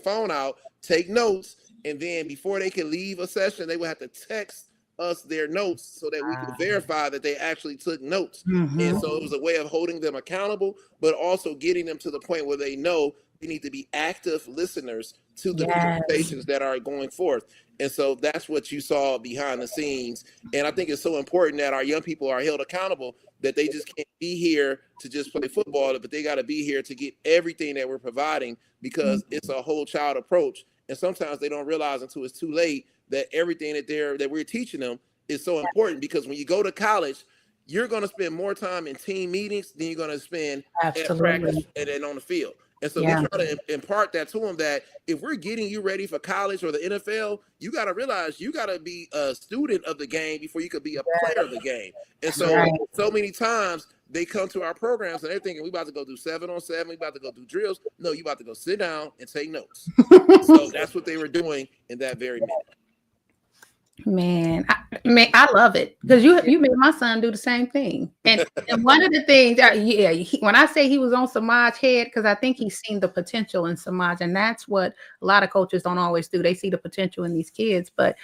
phone out, take notes, and then before they can leave a session, they would have to text us their notes so that we could verify that they actually took notes. And so it was a way of holding them accountable, but also getting them to the point where they know they need to be active listeners to the conversations that are going forth. And so that's what you saw behind the scenes. And I think it's so important that our young people are held accountable, that they just can't be here to just play football, but they got to be here to get everything that we're providing, because it's a whole child approach. And sometimes they don't realize until it's too late that everything that we're teaching them is so important, because when you go to college, you're going to spend more time in team meetings than you're going to spend at practice and then on the field. And so we try to impart that to them, that if we're getting you ready for college or the NFL, you got to realize you got to be a student of the game before you could be a player of the game. And so, so many times they come to our programs and they're thinking, we about to go do 7-on-7, we about to go do drills. No, you about to go sit down and take notes. So that's what they were doing in that very minute. Man, I love it, because you made my son do the same thing. And one of the things, when I say he was on Samaj's head, because I think he's seen the potential in Samaj, and that's what a lot of coaches don't always do. They see the potential in these kids. But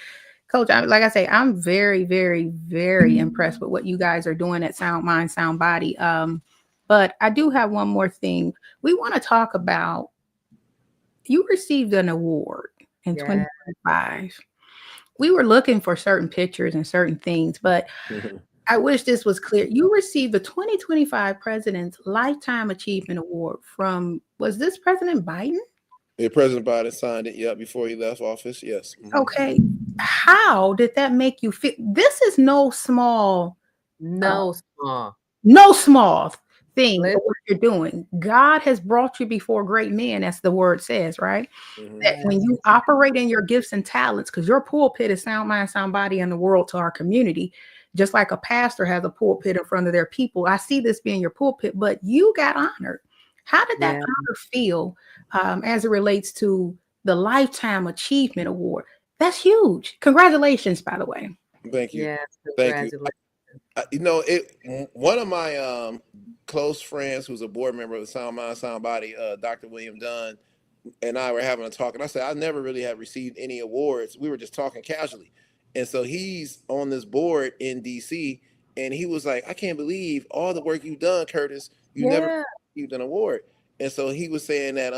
Coach, like I say, I'm very, very, very impressed with what you guys are doing at Sound Mind, Sound Body. But I do have one more thing. We want to talk about, you received an award in 2025. We were looking for certain pictures and certain things, but I wish this was clear. You received the 2025 President's Lifetime Achievement Award from, was this President Biden? Yeah, President Biden signed it, before he left office, yes. Okay. How did that make you feel? This is no small thing what you're doing. God has brought you before great men, as the word says, right? That when you operate in your gifts and talents, because your pulpit is Sound Mind, Sound Body in the world to our community, just like a pastor has a pulpit in front of their people. I see this being your pulpit, but you got honored. How did that honor feel as it relates to the Lifetime Achievement Award? That's huge. Congratulations, by the way. Thank you. Yes, thank you. One of my close friends, who's a board member of the Sound Mind, Sound Body, Dr. William Dunn, and I were having a talk, and I said, I never really have received any awards. We were just talking casually. And so he's on this board in DC, and he was like, I can't believe all the work you've done, Curtis. You never received an award. And so he was saying that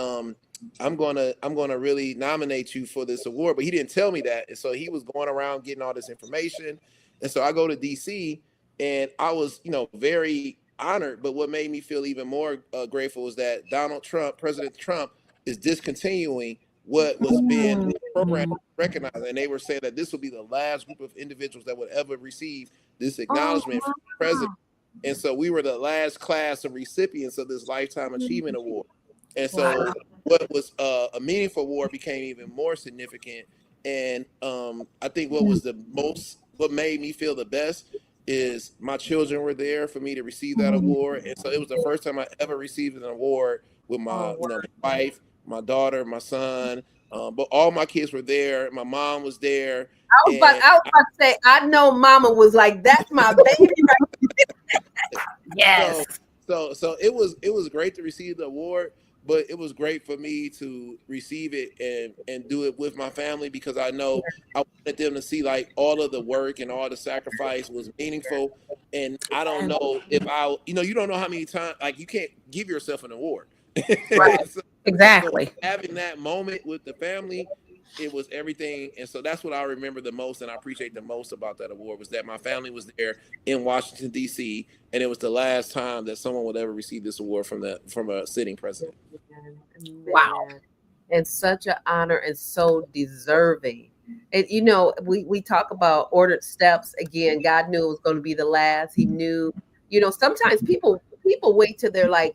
I'm gonna really nominate you for this award, but he didn't tell me that. And so he was going around getting all this information. And so I go to DC, and I was, very honored. But what made me feel even more grateful is that President Trump, is discontinuing what was being programmed, recognized, and they were saying that this will be the last group of individuals that would ever receive this Oh, acknowledgement from the president. And so we were the last class of recipients of this Lifetime Achievement Award. And so Wow. what was a meaningful award became even more significant. And I think what made me feel the best is my children were there for me to receive that award. And so it was the first time I ever received an award with my, wow. my wife, my daughter, my son, but all my kids were there. My mom was there. I was about to say, I know Mama was like, "That's my baby." Yes. So it was great to receive the award, but it was great for me to receive it and do it with my family, because I know I wanted them to see like all of the work and all the sacrifice was meaningful. And I don't know if you don't know how many times, like, you can't give yourself an award. Right. So Exactly. having that moment with the family, it was everything. And so that's what I remember the most, and I appreciate the most about that award, was that my family was there in Washington, D.C., and it was the last time that someone would ever receive this award from a sitting president. Wow. And such an honor, and so deserving. And we talk about ordered steps. Again, God knew it was going to be the last. He knew, sometimes people wait till they're like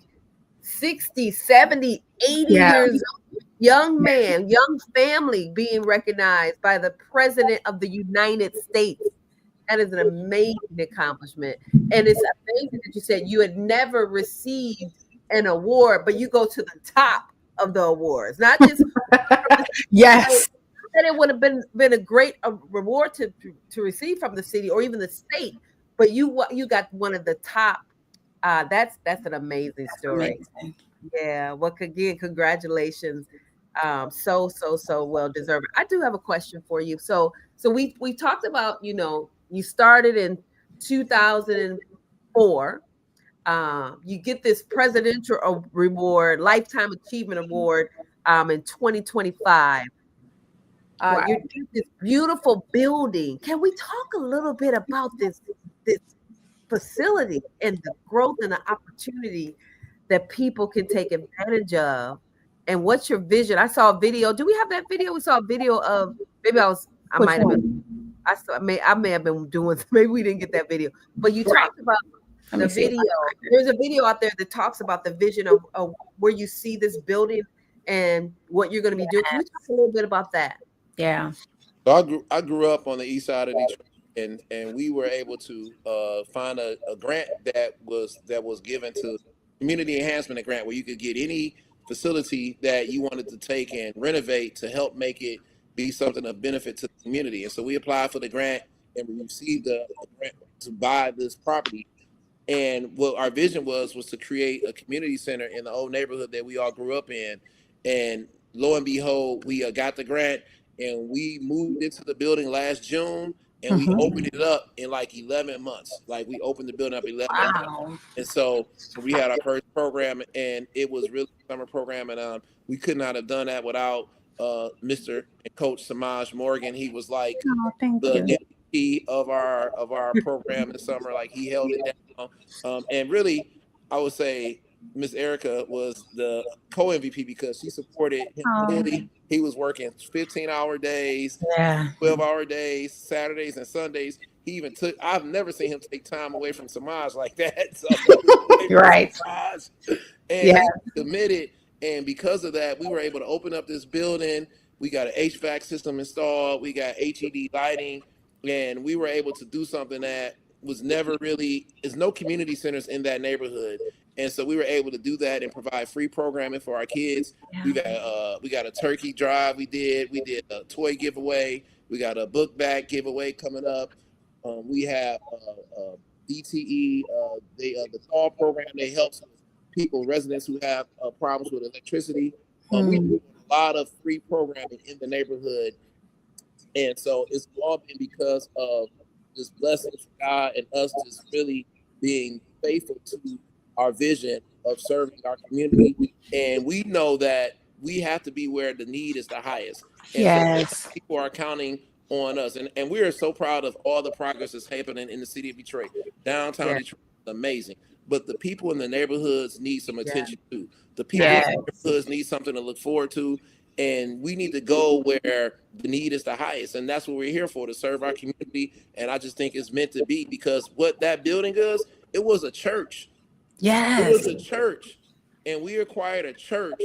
60, 70, 80 Yeah. years old. Young man, young family being recognized by the President of the United States. That is an amazing accomplishment. And it's amazing that you said you had never received an award, but you go to the top of the awards, not just Yes. that it would have been a great reward to receive from the city or even the state, but you got one of the top. That's an amazing story. Amazing. Yeah. Well, again, congratulations. So well deserved. I do have a question for you. So we talked about, you started in 2004. You get this presidential reward, lifetime achievement award, in 2025. Wow. You do this beautiful building. Can we talk a little bit about this facility and the growth and the opportunity that people can take advantage of? And what's your vision? I saw a video. Do we have that video? We saw a video of, maybe I Which might have been. one? I may have been doing. Maybe we didn't get that video. But you Right. talked about Let me the see if I video. can find it. There's a video out there that talks about the vision of where you see this building and what you're going to be doing. Can we talk a little bit about that? Yeah. So I grew up on the east side of Detroit, and we were able to find a grant that was given to community enhancement grant, where you could get any facility that you wanted to take and renovate to help make it be something of benefit to the community. And so we applied for the grant, and we received the grant to buy this property. And what our vision was to create a community center in the old neighborhood that we all grew up in. And lo and behold, we got the grant, and we moved into the building last June, and we opened it up in like 11 months. Like, we opened the building up 11 months. Wow. And so we had our first program, and it was really a summer program. And we could not have done that without Mr. and Coach Samaj Morgan. He was like Oh, thank the you. MVP of our program this summer. Like, he held it down. And really, I would say Miss Erica was the co-MVP, because she supported him fully. He was working 15-hour days, Yeah. 12-hour days, Saturdays and Sundays. He even I've never seen him take time away from Samaj like that. So You're right. Samaj, and Yeah. he committed. And because of that, we were able to open up this building. We got an HVAC system installed. We got HED lighting, and we were able to do something that was never really, there's no community centers in that neighborhood. And so we were able to do that and provide free programming for our kids. We got a turkey drive. We did a toy giveaway. We got a book bag giveaway coming up. We have DTE, the call program. They help people, residents who have problems with electricity. We do a lot of free programming in the neighborhood. And so it's all been because of this blessing from God and us just really being faithful to our vision of serving our community. And we know that we have to be where the need is the highest. And Yes. so people are counting on us. And we are so proud of all the progress that's happening in the city of Detroit. Downtown Detroit is amazing. but the people in the neighborhoods need some Yeah. attention too. The people in the neighborhoods need something to look forward to. And we need to go where the need is the highest. And that's what we're here for, to serve our community. And I just think it's meant to be, because what that building is, it was a church. It was Yes. a church. And we acquired a church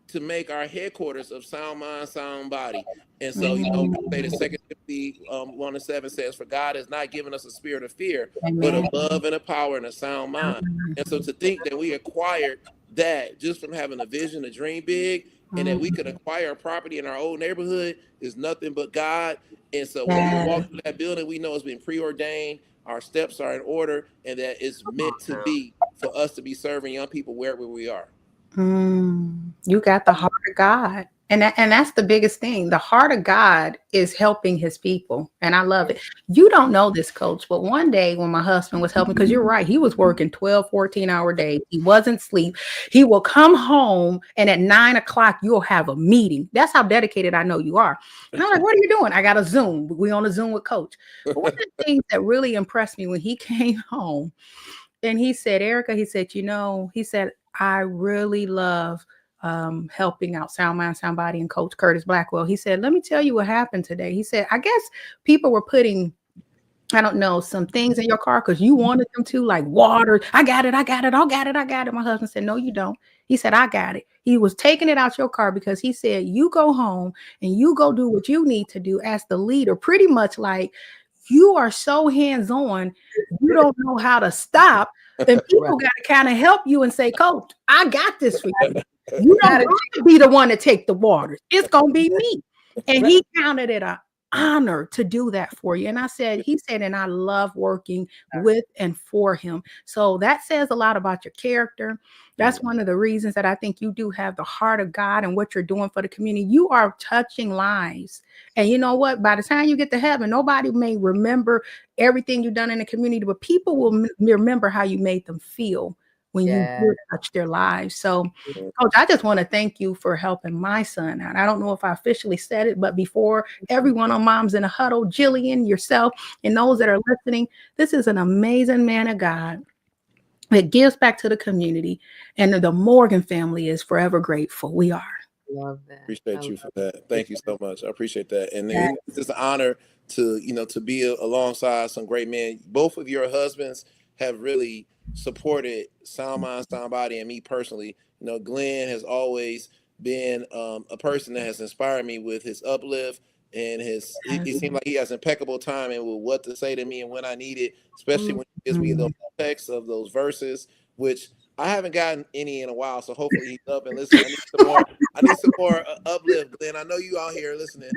to make our headquarters of Sound Mind, Sound Body. And so, you know, we say that 2 Timothy 1:7 says, for God has not given us a spirit of fear, but of love and a power and a sound mind. And so to think that we acquired that just from having a vision, a dream big, and that we could acquire a property in our old neighborhood is nothing but God. And so when we walk through that building, we know it's been preordained. Our steps are in order, and that it's meant to be for us to be serving young people wherever we are. You got the heart of God. And that's the biggest thing. The heart of God is helping his people. And I love it. You don't know this, Coach, but one day when my husband was helping, because you're right, he was working 12, 14-hour days. He wasn't sleep. He will come home, and at 9 o'clock, you'll have a meeting. That's how dedicated I know you are. And I'm like, what are you doing? I got a Zoom. We on a Zoom with Coach. But one of the things that really impressed me when he came home, and he said, Erica, he said, he said, I really love helping out Sound Mind, Sound Body, and Coach Curtis Blackwell. He said, let me tell you what happened today. He said, I guess people were putting, I don't know, some things in your car because you wanted them to, like water. I got it. My husband said, no, you don't. He said, I got it. He was taking it out your car because he said, you go home and you go do what you need to do as the leader. Pretty much like, you are so hands-on, you don't know how to stop. Then people got to kind of help you and say, Coach, I got this for you. You don't have to be the one to take the waters. It's going to be me. And he counted it an honor to do that for you. And he said, and I love working with and for him. So that says a lot about your character. That's one of the reasons that I think you do have the heart of God and what you're doing for the community. You are touching lives. And you know what? By the time you get to heaven, nobody may remember everything you've done in the community, but people will remember how you made them feel when you did touch their lives. So, Coach, I just want to thank you for helping my son out. I don't know if I officially said it, but before everyone on Moms in a Huddle, Jillian, yourself, and those that are listening, this is an amazing man of God that gives back to the community, and the Morgan family is forever grateful. We are. Love that. Appreciate you for that. Thank you so much. I appreciate that. And it's just an honor to be alongside some great men. Both of your husbands have really supported Sound Mind, Sound Body, and me personally. Glenn has always been a person that has inspired me with his uplift and he seemed like he has impeccable timing with what to say to me and when I need it, especially when he gives me those texts of those verses, which I haven't gotten any in a while. So hopefully he's up and listening. I need some more uplift, Glenn. I know you out here listening.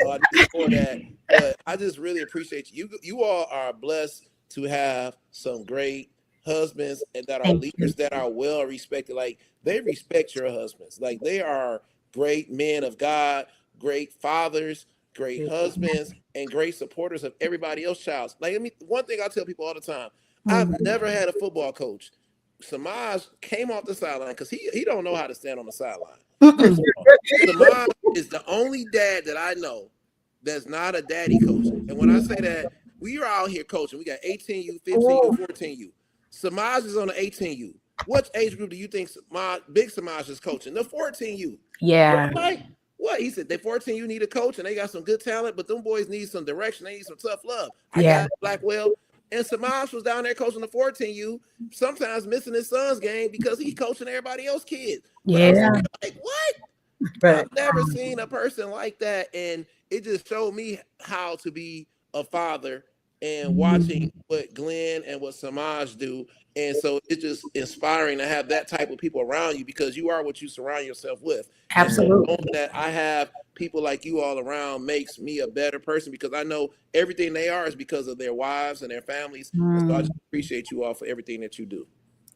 I need some more of that. But I just really appreciate you. You all are blessed to have some great husbands and that are leaders that are well respected. Like, they respect your husbands. Like, they are great men of God, great fathers, great husbands, and great supporters of everybody else's child. Like, one thing I tell people all the time, I've never had a football coach. Samaj came off the sideline because he don't know how to stand on the sideline. Samaj is the only dad that I know that's not a daddy coach. And when I say that, we are out here coaching. We got 18U, 15U, 14U. Samaj is on the 18U. What age group do you think Big Samaj is coaching? The 14U. Yeah. Right? What? He said, they 14U need a coach and they got some good talent, but them boys need some direction. They need some tough love. I got Blackwell. And Samaj was down there coaching the 14U, sometimes missing his son's game because he's coaching everybody else's kids. But I'm like, what? I've never seen a person like that. And it just showed me how to be a father and watching what Glenn and what Samaj do. And so it's just inspiring to have that type of people around you because you are what you surround yourself with. Absolutely. And so that I have people like you all around makes me a better person because I know everything they are is because of their wives and their families. And so I just appreciate you all for everything that you do.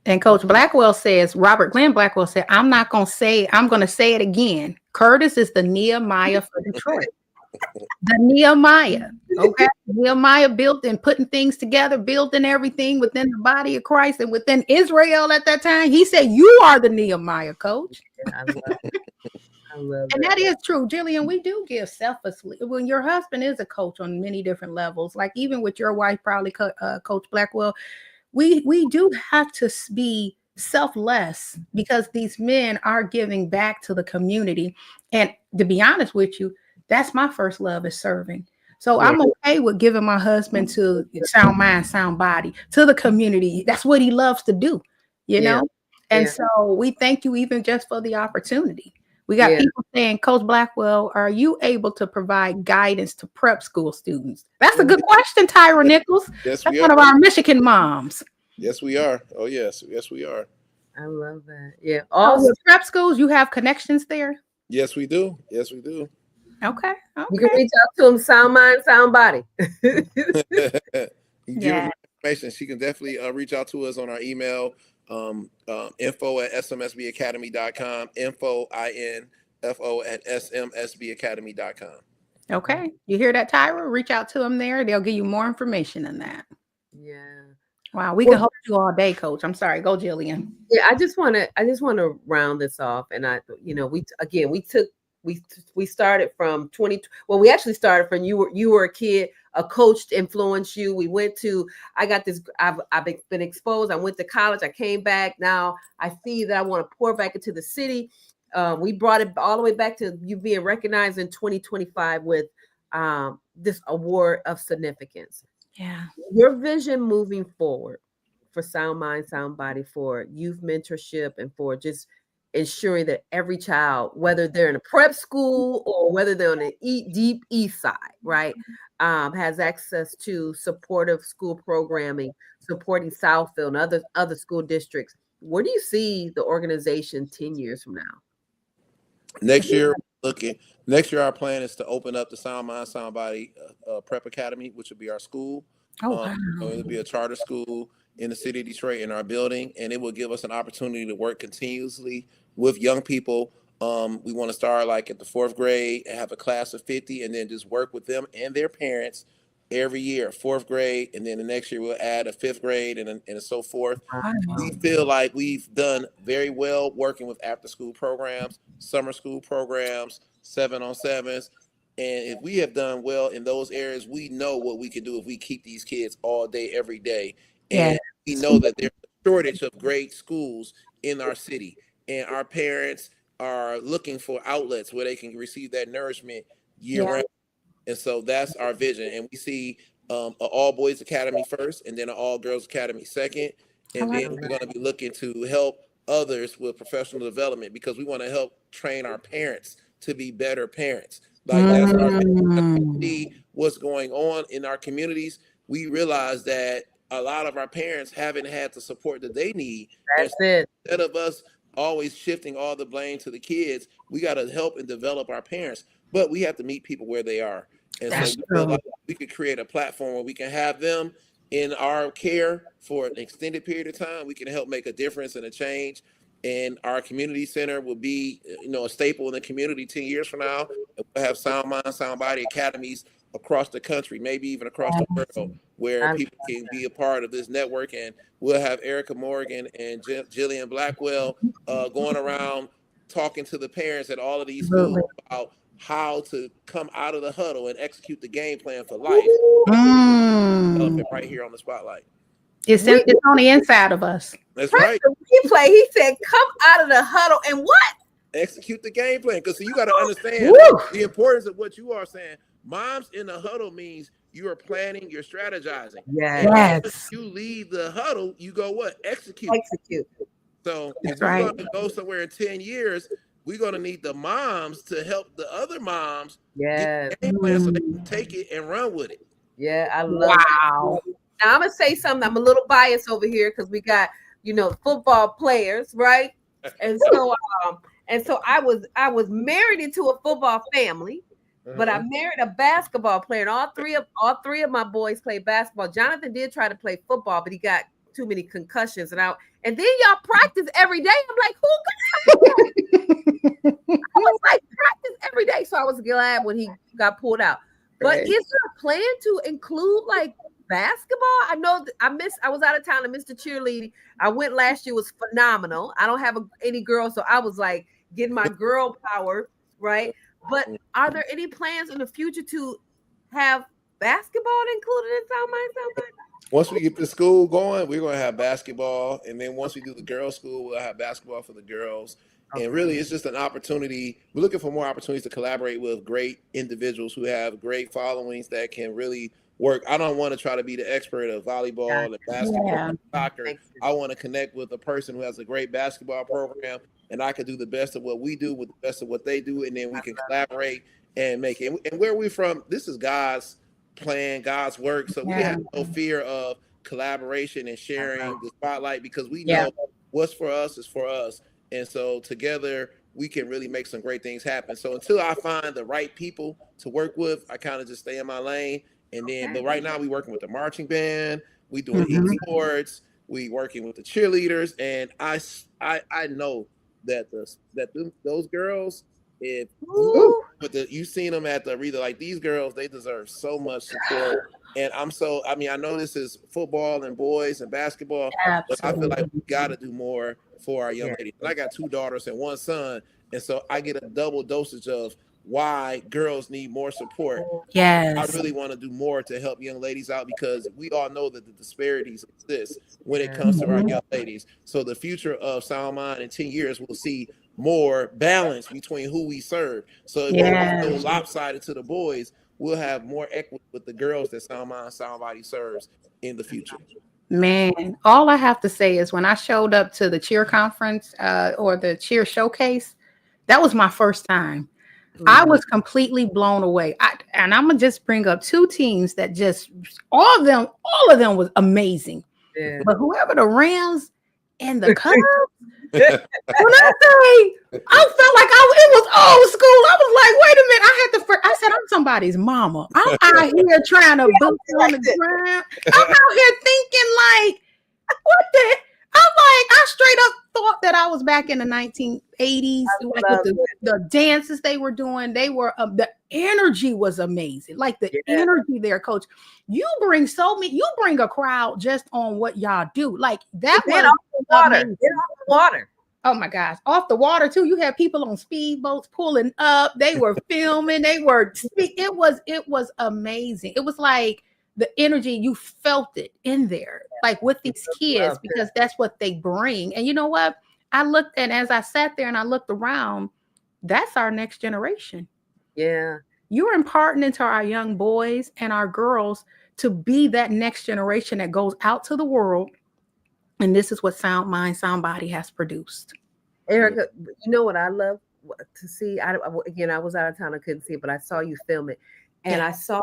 And Coach Blackwell says, Robert Glenn Blackwell said, I'm going to say it again. Curtis is the Nehemiah for Detroit. The Nehemiah, okay? Nehemiah built and putting things together, building everything within the body of Christ and within Israel at that time. He said, you are the Nehemiah, Coach. I love And that is true, Jillian. We do give selflessly. When your husband is a coach on many different levels, like even with your wife, probably Coach Blackwell, we do have to be selfless because these men are giving back to the community. And to be honest with you, that's my first love is serving. So Yeah. I'm okay with giving my husband to Sound Mind, Sound Body, to the community. That's what he loves to do, you Yeah. know? And Yeah. so we thank you even just for the opportunity. We got Yeah. people saying, Coach Blackwell, are you able to provide guidance to prep school students? That's a good question, Tyra Nichols. Yes, That's we one are. of our Michigan moms. Yes, we are. Oh, yes. Yes, we are. I love that. Yeah. Oh, Also, with prep schools, you have connections there? Yes, we do. Yes, we do. Okay. you can Okay. reach out to them, Sound Mind, Sound Body. You give her Yeah. information. She can definitely reach out to us on our email, info@smsbacademy.com, info@smsbacademy.com. Okay. You hear that, Tyra? Reach out to them there. They'll give you more information than that. Yeah. Wow. We Well, can hold you all day, Coach. I'm sorry. Go, Jillian. yeah, I just want to round this off, and we started from 20. Well, we actually started from you were a kid, a coach influenced you. We went to, I got this, I've been exposed. I went to college. I came back. Now I see that I want to pour back into the city. We brought it all the way back to you being recognized in 2025 with this award of significance. Yeah. Your vision moving forward for Sound Mind, Sound Body, for youth mentorship, and for just ensuring that every child, whether they're in a prep school or whether they're on the deep east side, right, has access to supportive school programming, supporting Southfield and other school districts. Where do you see the organization 10 years from now? Next year, our plan is to open up the Sound Mind, Sound Body Prep Academy, which will be our school. Oh, wow. It'll be a charter school in the city of Detroit in our building, and it will give us an opportunity to work continuously with young people. We want to start like at the 4th grade and have a class of 50, and then just work with them and their parents every year, 4th grade, and then the next year we'll add a 5th grade and so forth. We feel like we've done very well working with after school programs, summer school programs, 7-on-7s. And if we have done well in those areas, we know what we can do if we keep these kids all day, every day. Yeah. And we know that there's a shortage of great schools in our city. And our parents are looking for outlets where they can receive that nourishment year round. And so that's our vision. And we see an all boys academy first, and then an all girls academy second. And then we're going to be looking to help others with professional development because we want to help train our parents to be better parents. Like that's our vision. See what's going on in our communities. We realize that a lot of our parents haven't had the support that they need. That's it. Instead of us always shifting all the blame to the kids, we got to help and develop our parents. But we have to meet people where they are. And That's so we true. feel like we could create a platform where we can have them in our care for an extended period of time. We can help make a difference and a change. And our community center will be, a staple in the community 10 years from now. And we'll have Sound Mind, Sound Body academies across the country, maybe even across the world, where people can be a part of this network. And we'll have Erica Morgan and Jillian Blackwell going around talking to the parents at all of these schools about how to come out of the huddle and execute the game plan for life. Develop it right here on the spotlight. It's on the inside of us. That's right. The replay, he said, come out of the huddle and what? Execute the game plan. Because you got to understand the importance of what you are saying. Moms in the huddle means you are planning, you're strategizing. Yes. If you leave the huddle, you go what? Execute. So if we're going to go somewhere in 10 years, we're going to need the moms to help the other moms get the game plan so they can take it and run with it. Yeah, I love it. Now I'm going to say something. I'm a little biased over here because we got, football players, right? And so I was married into a football family, but I married a basketball player, and all three of my boys played basketball. Jonathan did try to play football, but he got too many concussions, and then y'all practice every day. I'm like, who got I was like, practice every day. So I was glad when he got pulled out. But is there a plan to include like basketball? I know I was out of town. I missed the cheerleading. I went last year, it was phenomenal. I don't have any girls, so I was like getting my girl power, right? But are there any plans in the future to have basketball included in Sound Mind, Sound Body? once we get the school going, we're going to have basketball. And then once we do the girls' school, we'll have basketball for the girls. Okay. And really, it's just an opportunity. We're looking for more opportunities to collaborate with great individuals who have great followings that can really work. I don't want to try to be the expert of volleyball and basketball and soccer. I want to connect with a person who has a great basketball program, and I can do the best of what we do with the best of what they do, and then we can collaborate and make it. And where we're from, this is God's plan, God's work. So we have no fear of collaboration and sharing the spotlight because we know what's for us is for us. And so together we can really make some great things happen. So until I find the right people to work with, I kind of just stay in my lane. And then, but right now we working with the marching band, we doing esports, we working with the cheerleaders, and I know that those girls, if you've seen them at the arena, like these girls, they deserve so much support. And I know this is football and boys and basketball, but I feel like we got to do more for our young ladies. And I got 2 daughters and 1 son, and so I get a double dosage of why girls need more support. Yes. I really want to do more to help young ladies out because we all know that the disparities exist when it comes to our young ladies. So the future of Sound Mind in 10 years, we'll see more balance between who we serve. So if we're so lopsided to the boys, we'll have more equity with the girls that Sound Mind, Sound Body serves in the future. Man, all I have to say is when I showed up to the cheer conference or the cheer showcase, that was my first time. I was completely blown away. And I'm gonna just bring up 2 teams that just all of them was amazing. Yeah. But whoever the Rams and the Cubs, when I felt like it was old school. I was like, wait a minute. I said, I'm somebody's mama. I'm out here trying to boot on the ground. I'm out here thinking like, what the? I'm like, I straight up thought that I was back in the 1980s, like with the dances they were doing. They were the energy was amazing. Like the energy there, coach. You bring a crowd just on what y'all do. Like that was off the water. Off the water. Oh my gosh, off the water too. You had people on speedboats pulling up. They were filming. They were. It was amazing. It was like the energy, you felt it in there, like with these kids, because that's what they bring. And you know what? I looked, and as I sat there and I looked around, that's our next generation. Yeah. You're imparting into our young boys and our girls to be that next generation that goes out to the world. And this is what Sound Mind, Sound Body has produced. Erica, you know what I love to see? I was out of town. I couldn't see it, but I saw you film it. And I saw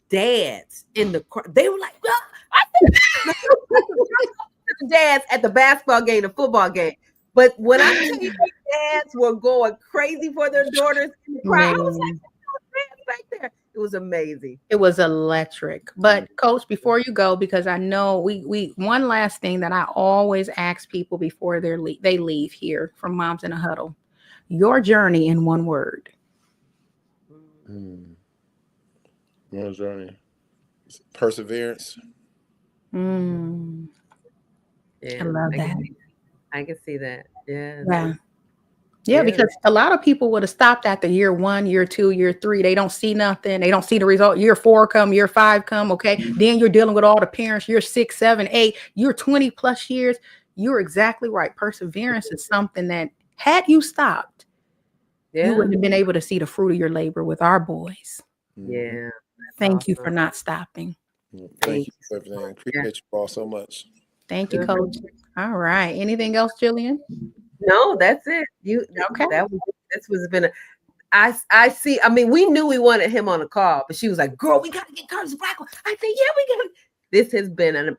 dads in the crowd. They were like, dads at the basketball game, the football game. But when I tell you dads were going crazy for their daughters in the crowd, I was like, dads back there. It was amazing. It was electric. But coach, before you go, because I know we one last thing that I always ask people before they leave here from Moms in a Huddle, your journey in one word. My journey, perseverance. Yeah, I love that. I can see that. Yeah, because a lot of people would have stopped after year 1, year 2, year 3. They don't see nothing. They don't see the result. Year 4 come, year 5 come. Okay, then you're dealing with all the parents. You're 6, 7, 8. You're 20 plus years. You're exactly right. Perseverance is something that had you stopped, you wouldn't have been able to see the fruit of your labor with our boys. Yeah. Thank you for not stopping. Thank you for everything. Appreciate you all so much. Thank you, coach. All right. Anything else, Jillian? No, that's it. Okay. I see. I mean, we knew we wanted him on the call, but she was like, "Girl, we gotta get Curtis Blackwell." I said, "Yeah, we gotta." This has been, and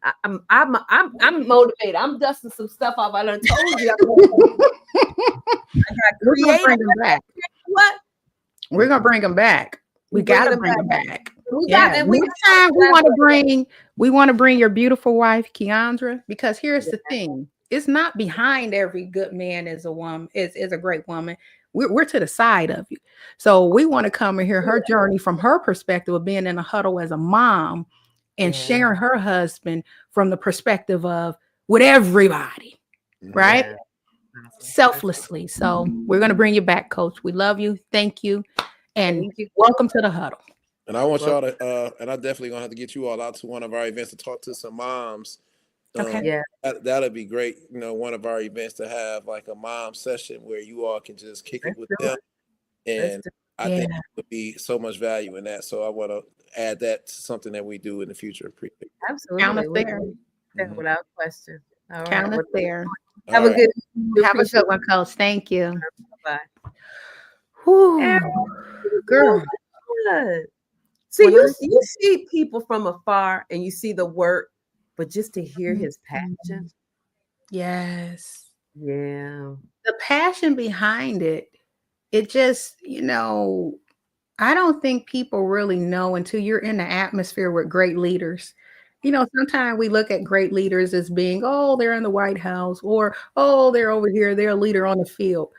I'm motivated. I'm dusting some stuff off. I done told you. We're gonna bring him back. What? We're gonna bring him back. We gotta bring him back. Next time we want to bring your beautiful wife, Keandra, because here's the thing. It's not behind every good man is a woman, is a great woman. We're to the side of you. So we want to come and hear her journey from her perspective of being in a huddle as a mom and sharing her husband from the perspective of with everybody, right? Selflessly. So we're going to bring you back, coach. We love you. Thank you. And welcome to the huddle. And I want y'all to, and I definitely gonna have to get you all out to one of our events to talk to some moms. Okay. Yeah. That'd be great. One of our events to have like a mom session where you all can just kick it Let's with do them. it. Let's And do I think there would be so much value in that. So I want to add that to something that we do in the future. it. Count us Absolutely. there. Without question. All right. Count us there. Have All a right. good Have a good one, Coach. Thank you. Bye. Whew. Girl. Good. See, When you see people from afar and you see the work, but just to hear his passion. Yes. Yeah. The passion behind it, it just, I don't think people really know until you're in the atmosphere with great leaders. Sometimes we look at great leaders as being, oh, they're in the White House, or, oh, they're over here, they're a leader on the field.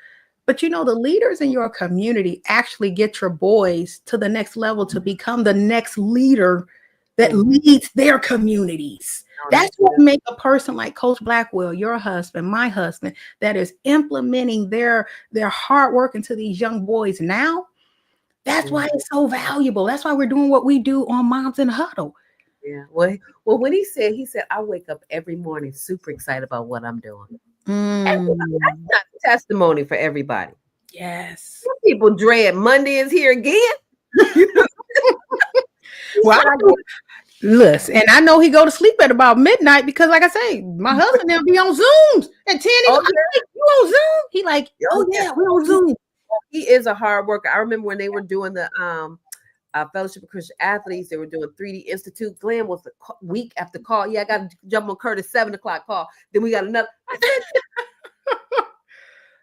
But the leaders in your community actually get your boys to the next level to become the next leader that leads their communities. That's what makes a person like Coach Blackwell, your husband, my husband, that is implementing their hard work into these young boys now. That's why it's so valuable. That's why we're doing what we do on Moms in the Huddle. Yeah. Well, when he said, I wake up every morning super excited about what I'm doing. That's not a testimony for everybody. Yes. Some people dread Monday is here again. Well, listen, and I know he go to sleep at about midnight because, like I say, my husband now be on Zooms at 10. You on Zoom? He like, oh yeah, we're on Zoom. He is a hard worker. I remember when they were doing the Fellowship of Christian Athletes, they were doing 3D Institute. Glenn was the week after call. Yeah, I got to jump on Curtis 7 o'clock call. Then we got another.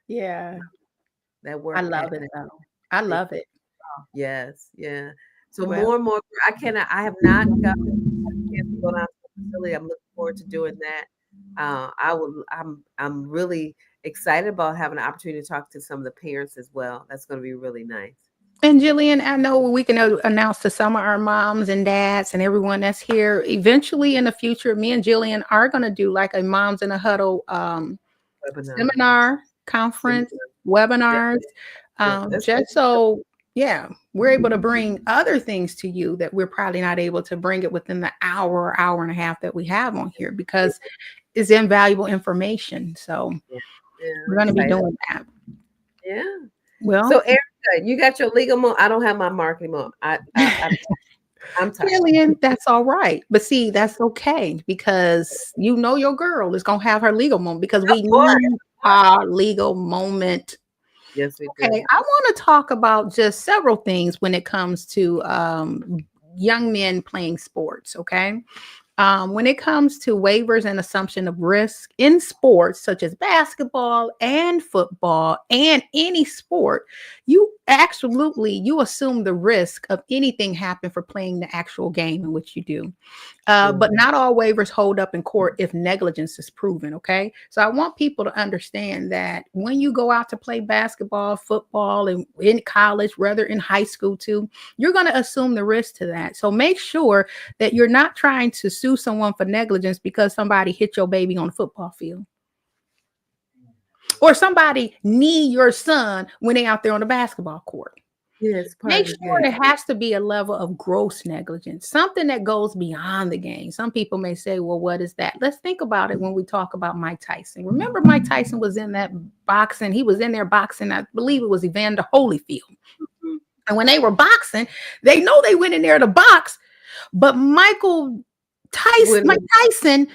Yeah, that work. I love it though. I love it. Yes, yeah. So more and more. I have not gotten a chance to go down to the facility. I'm looking forward to doing that. I'm really excited about having an opportunity to talk to some of the parents as well. That's going to be really nice. And Jillian, I know we can announce to some of our moms and dads and everyone that's here. Eventually, in the future, me and Jillian are going to do like a Moms in a Huddle seminar, conference, webinars, just so we're able to bring other things to you that we're probably not able to bring it within the hour and a half that we have on here because it's invaluable information. So we're going to be doing that. Yeah. Well, so Erica, you got your legal moment. I don't have my marketing moment. I'm tired. Jillian, that's all right. But see, that's okay because your girl is going to have her legal moment because we need our legal moment. Yes, we do. Okay, I want to talk about just several things when it comes to young men playing sports. Okay. When it comes to waivers and assumption of risk in sports such as basketball and football and any sport, you assume the risk of anything happen for playing the actual game in which you do. But not all waivers hold up in court if negligence is proven. Okay. So I want people to understand that when you go out to play basketball, football, and in college, rather in high school too, you're going to assume the risk to that. So make sure that you're not trying to sue someone for negligence because somebody hit your baby on the football field. Or somebody knee your son when they're out there on the basketball court. Yes, make sure it has to be a level of gross negligence, something that goes beyond the game. Some people may say, well, what is that? Let's think about it when we talk about Mike Tyson. Remember, Mike Tyson was in that boxing. He was in there boxing. I believe it was Evander Holyfield. Mm-hmm. And when they were boxing, they know they went in there to box, but Mike Tyson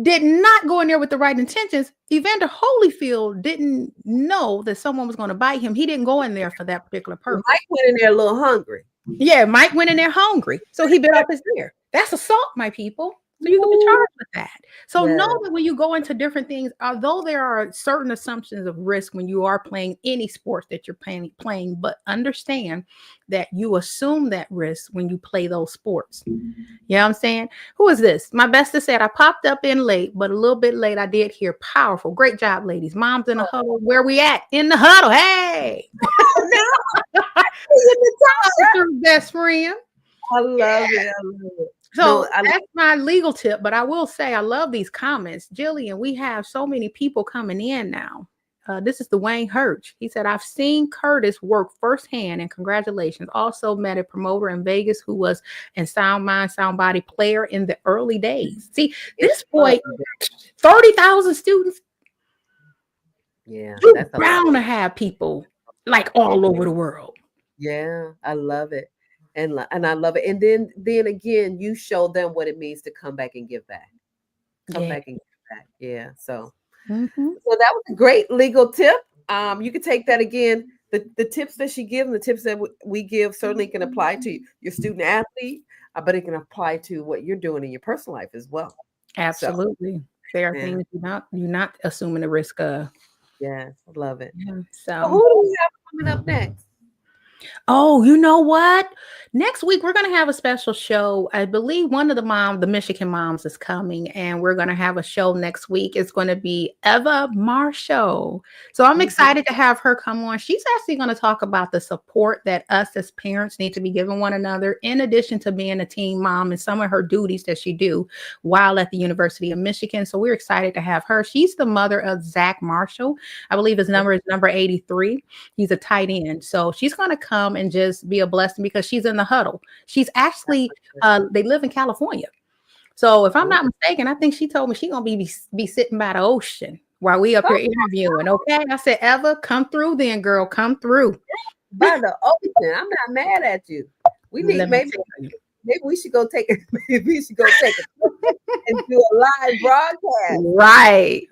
did not go in there with the right intentions. Evander Holyfield didn't know that someone was going to bite him. He didn't go in there for that particular purpose. Mike went in there a little hungry. Yeah, Mike went in there hungry. So he bit off his ear. That's assault, my people. So you can be charged with that. So know that when you go into different things, although there are certain assumptions of risk when you are playing any sports that you're playing, but understand that you assume that risk when you play those sports. You know what I'm saying? Who is this? My bestest said, I popped up in late, but a little bit late. I did hear powerful. Great job, ladies. Moms in the huddle. Where we at? In the huddle. Hey. Best friend. I love it. So that's my legal tip, but I will say I love these comments. Jillian, we have so many people coming in now. This is Dwayne Hirsch. He said, I've seen Curtis work firsthand, and congratulations. Also met a promoter in Vegas who was a sound mind, sound body player in the early days. See, this boy, 30,000 students. Yeah, You're that's a lot. bound to have people like all over the world. Yeah, I love it. And I love it. And then again, you show them what it means to come back and give back. Come Yeah. back and give back. Yeah. So Mm-hmm. so that was a great legal tip. You can take that again. The tips that she gives and the tips that we give certainly can apply to your student athlete, but it can apply to what you're doing in your personal life as well. Absolutely. There are Yeah. things you're not assuming the risk of. Yes, I love it. Yeah, So so who do we have coming up next? oh, you know what? Next week, we're going to have a special show. I believe one of the Michigan moms is coming, and we're going to have a show next week. It's going to be Eva Marshall. So I'm excited to have her come on. She's actually going to talk about the support that us as parents need to be giving one another, in addition to being a teen mom and some of her duties that she do while at the University of Michigan. So we're excited to have her. She's the mother of Zach Marshall. I believe his number is number 83. He's a tight end. So she's going to come and just be a blessing because she's in the huddle. She's actually, they live in California. So if I'm not mistaken, I think she told me she's going to be sitting by the ocean while we up here interviewing. Okay. I said, Eva, come through then, girl, come through. By the ocean. I'm not mad at you. We need maybe we should go take it. Maybe we should go take it and do a live broadcast. Right.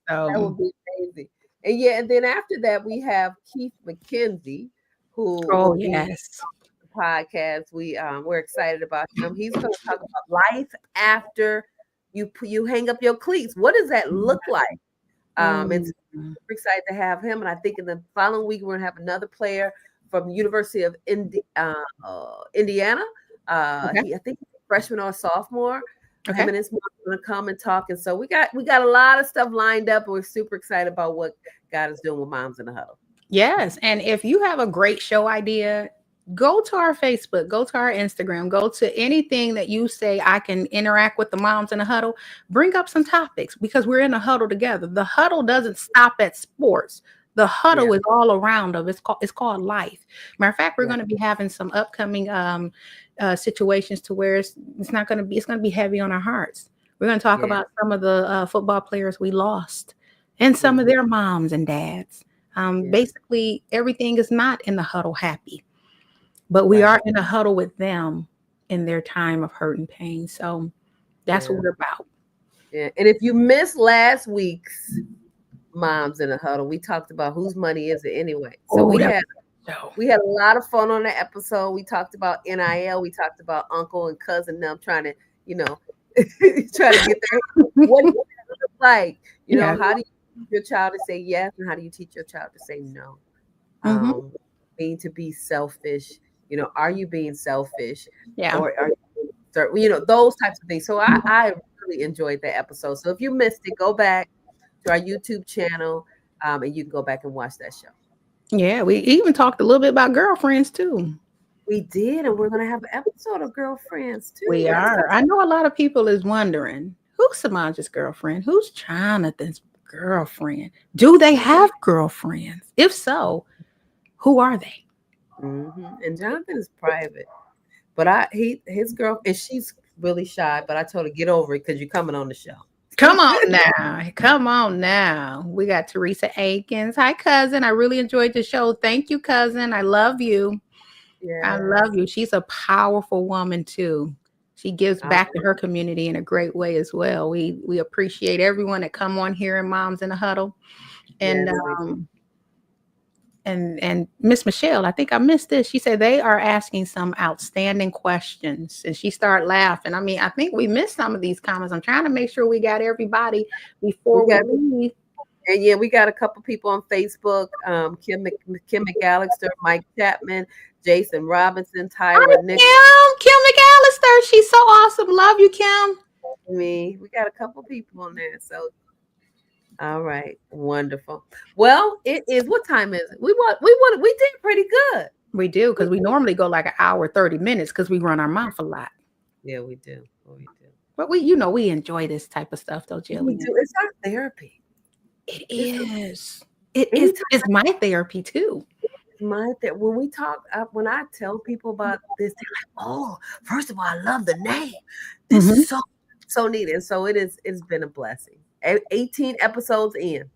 That would be amazing. And yeah, and then after that, we have Keith McKenzie, who will be on the podcast. We're excited about him. He's going to talk about life after you hang up your cleats. What does that look like? It's super excited to have him. And I think in the following week, we're going to have another player from the University of Indiana. I think he's a freshman or a sophomore. Him and his mom are going to come and talk. And so we got a lot of stuff lined up. And we're super excited about what God is doing with Moms in the Huddle. Yes. And if you have a great show idea, go to our Facebook, go to our Instagram, go to anything that you say I can interact with the moms in the huddle. Bring up some topics because we're in a huddle together. The huddle doesn't stop at sports. The huddle is all around of it's called life. Matter of fact, we're going to be having some upcoming situations to where it's going to be heavy on our hearts. We're going to talk about some of the football players we lost and some of their moms and dads. Basically, everything is not in the huddle happy, but we are in a huddle with them in their time of hurt and pain. So that's what we're about. Yeah. And if you missed last week's Moms in the Huddle, we talked about whose money is it anyway. So we had a lot of fun on the episode. We talked about NIL. We talked about uncle and cousin them trying to, try to get their what does it look like? How do you teach your child to say yes, and how do you teach your child to say no? Being to be selfish. Are you being selfish? Yeah. Or are you, those types of things. So I really enjoyed that episode. So if you missed it, go back to our YouTube channel, and you can go back and watch that show. Yeah, we even talked a little bit about girlfriends too. We did, and we're going to have an episode of girlfriends too. We are. I know a lot of people is wondering, who's Samanja's girlfriend? Who's Jonathan's girlfriend? Do they have girlfriends? If so, who are they? And Jonathan is private, but his girl, and she's really shy, but I told her, get over it because you're coming on the show. Come on now. We got Teresa Aikens. Hi, cousin. I really enjoyed the show. Thank you, cousin. I love you. Yeah. I love you. She's a powerful woman too. She gives back to her community in a great way as well. We appreciate everyone that come on here in Moms in the Huddle. And Miss Michelle, I think I missed this. She said they are asking some outstanding questions, and she started laughing. I mean, I think we missed some of these comments. I'm trying to make sure we got everybody before we leave. And yeah, we got a couple people on Facebook. Kim McAllister, Mike Chapman, Jason Robinson, Tyra Nick. Kim McAllister. She's so awesome. Love you, Kim. We got a couple people on there. So all right, wonderful. Well, it is. What time is it? We did pretty good. We do, because we normally go like an hour, 30 minutes because we run our mouth a lot. Yeah, we do. But we enjoy this type of stuff, though, Jillian. We do. It's our therapy. It It's is. It is. anytime It's my therapy too. my that when we talk, when I tell people about this, they're like, "Oh, first of all, I love the name. This Mhm. is so neat." And so it is. It's been a blessing. 18 episodes in.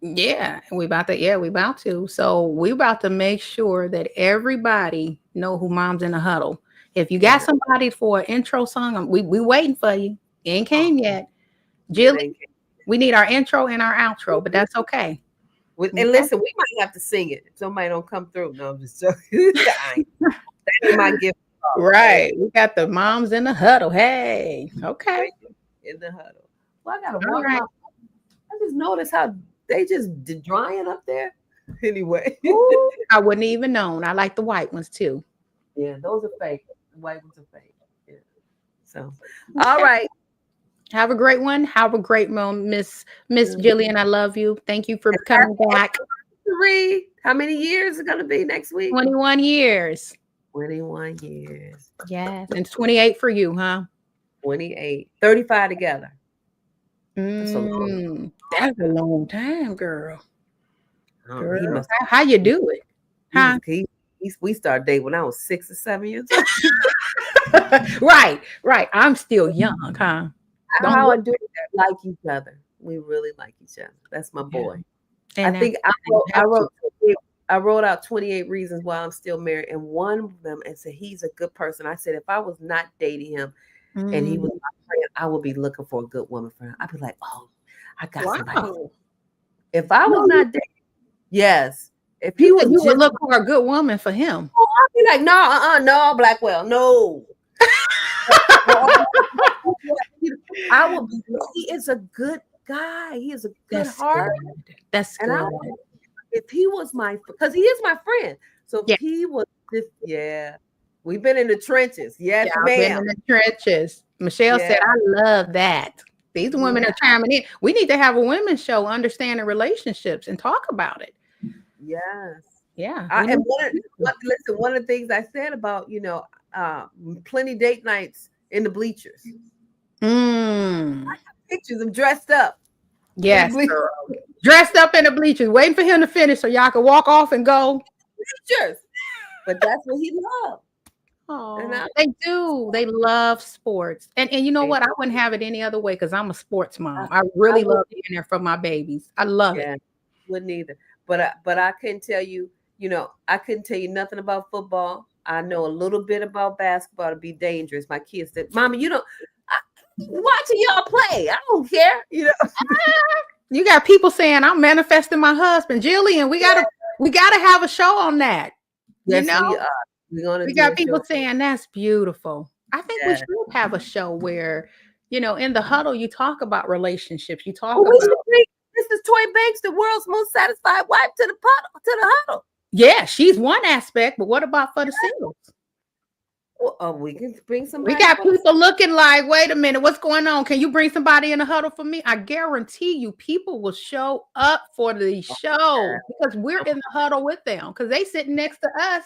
Yeah, we about to. Yeah, we about to. So we about to make sure that everybody know who Moms in the Huddle. If you got Yeah. somebody for an intro song, we waiting for you. It ain't Oh, came yet. it Jilly, ain't. we need our intro and our outro, but that's okay. And Okay. listen, we might have to sing it if somebody don't come through. No, I'm just joking. That ain't my gift. That ain't Right. We got the Moms in the Huddle. Hey. Okay. in the huddle. Well, I gotta All walk right. my. I just noticed how they just drying up there. Anyway, Ooh, I wouldn't even known. I like the white ones too. yeah, those are fake. The white ones are fake. Yeah. So, all Okay. right. Have a great one. Have a great one, Miss Jillian. I love you. Thank you for coming back. Three. How many years is it gonna be next week? 21 years. 21 years. Yes. And 28 for you, huh? 28. 35 together. That's a long That's a long time, girl. time. He Girl. must How you do it? he was Huh? we started dating when I was 6 or 7 years old. Right, right. I'm still young, huh? Don't How I look do it, like each other. We really like each other. That's my yeah. boy. I And that's think I you I have to. wrote I wrote out 28 reasons why I'm still married, and one of them is that he's a good person. I said if I was not dating him and he was Mm, my friend, I would be looking for a good woman for him. I'd be like, oh, I got somebody. wow. If I was No, not dating, yes. If he you said you was would just, look for a good woman for him. I'd be like, no, no, Blackwell, no. I would be. He is a good guy. He is a good That's heart, good. That's and I good. if he was my because he is my friend. So Yeah. if he was just we've been in the trenches. Yes, Y'all been ma'am. in the trenches. Michelle Yeah, said, I love that. These women yeah, are chiming in. We need to have a women's show, understanding relationships, and talk about it. yes. Yeah. I We and need listen, one of the things I said about plenty date nights in the bleachers. mm, Pictures of dressed up in the yes, bleachers. girl. Dressed up in the bleachers, waiting for him to finish so y'all can walk off and go. But that's what he loved. And Oh, they do. They love sports. And you know what? I wouldn't have it any other way because I'm a sports I, mom. I I really would love being there for my babies. I love it. yeah, wouldn't either. But I couldn't tell you, I couldn't tell you nothing about football. I know a little bit about basketball to be dangerous. My kids said, Mama, watching y'all play. I don't care. You got people saying I'm manifesting my husband, Jillian. We gotta have a show on that. You Yes, know, we are. We're gonna we do got a people show. saying that's beautiful. I think we Yeah. should have a show where, in the huddle, you talk about relationships. You talk Oh, we should about, bring Mrs. Toy Banks, the world's most satisfied wife, to the huddle. yeah, she's one aspect, but what about for the singles? Well, we can bring We somebody got for the people looking like, wait a minute, what's going on? Can you bring somebody in the huddle for me? I guarantee you, people will show up for the show because we're in the huddle with them because they sitting next to us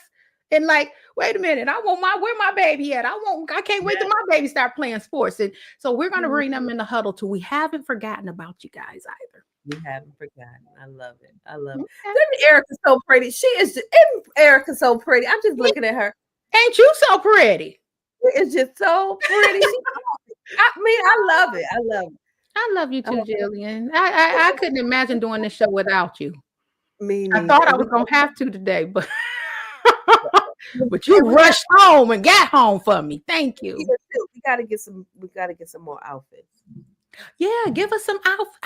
and like, wait a minute, where my baby at? I can't wait till my baby start playing sports. And so we're gonna bring them in the huddle too. We haven't forgotten about you guys either. We haven't forgotten. I love it. I love it. Okay. Isn't Erica so pretty? Isn't Erica so pretty? I'm just looking at her. Ain't you so pretty? It's just so pretty. I love it. I love it. I love you too, Jillian. I couldn't imagine doing this show without you. Me I neither. thought I And was gonna have to today, but but we you rushed home and got home for me. Thank you. we gotta get some. We gotta get some more outfits. Yeah, give us some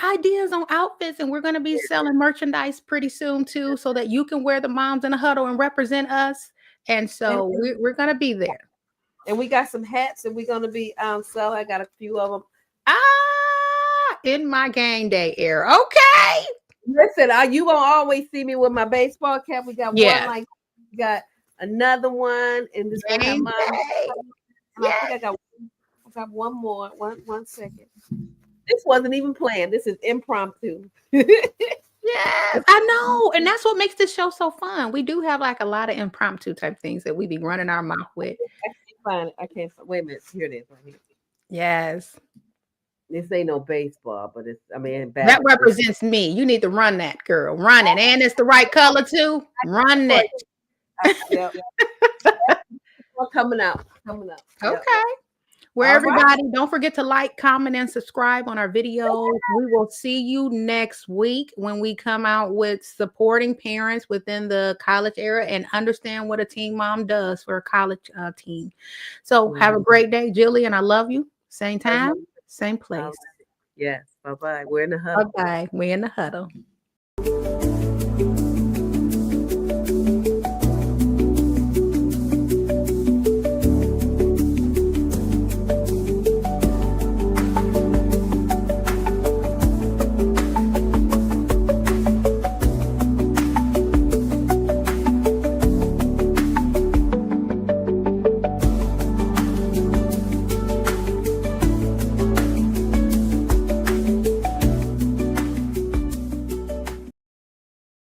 ideas on outfits, and we're gonna be selling merchandise pretty soon too, so that you can wear the Moms in a Huddle and represent us. And so we're gonna be there. And we got some hats, and we're gonna be selling. I got a few of them. In my game day era. Okay. Listen, you won't always see me with my baseball cap. We got one we got another one, and this gonna have Game mine. day. And I think I got one more. One second. This wasn't even planned. This is impromptu. Yes, I know. And that's what makes this show so fun. We do have like a lot of impromptu type things that we be running our mouth with. I can't find it. I can't. Wait a minute. Here it is. Right here. Yes. This ain't no baseball, but it's, I mean, That represents me. You need to run that, girl. Run it. And it's the right color too. Run it. Yep. Coming out. Coming up. Okay. Yep. Well, All everybody, don't forget to like, comment, and subscribe on our videos. We will see you next week when we come out with supporting parents within the college era and understand what a teen mom does for a college team. So have a great day, Jillian. I love you. Same time, same place. Yes. Bye-bye. We're in the huddle. Bye-bye. We're in the huddle.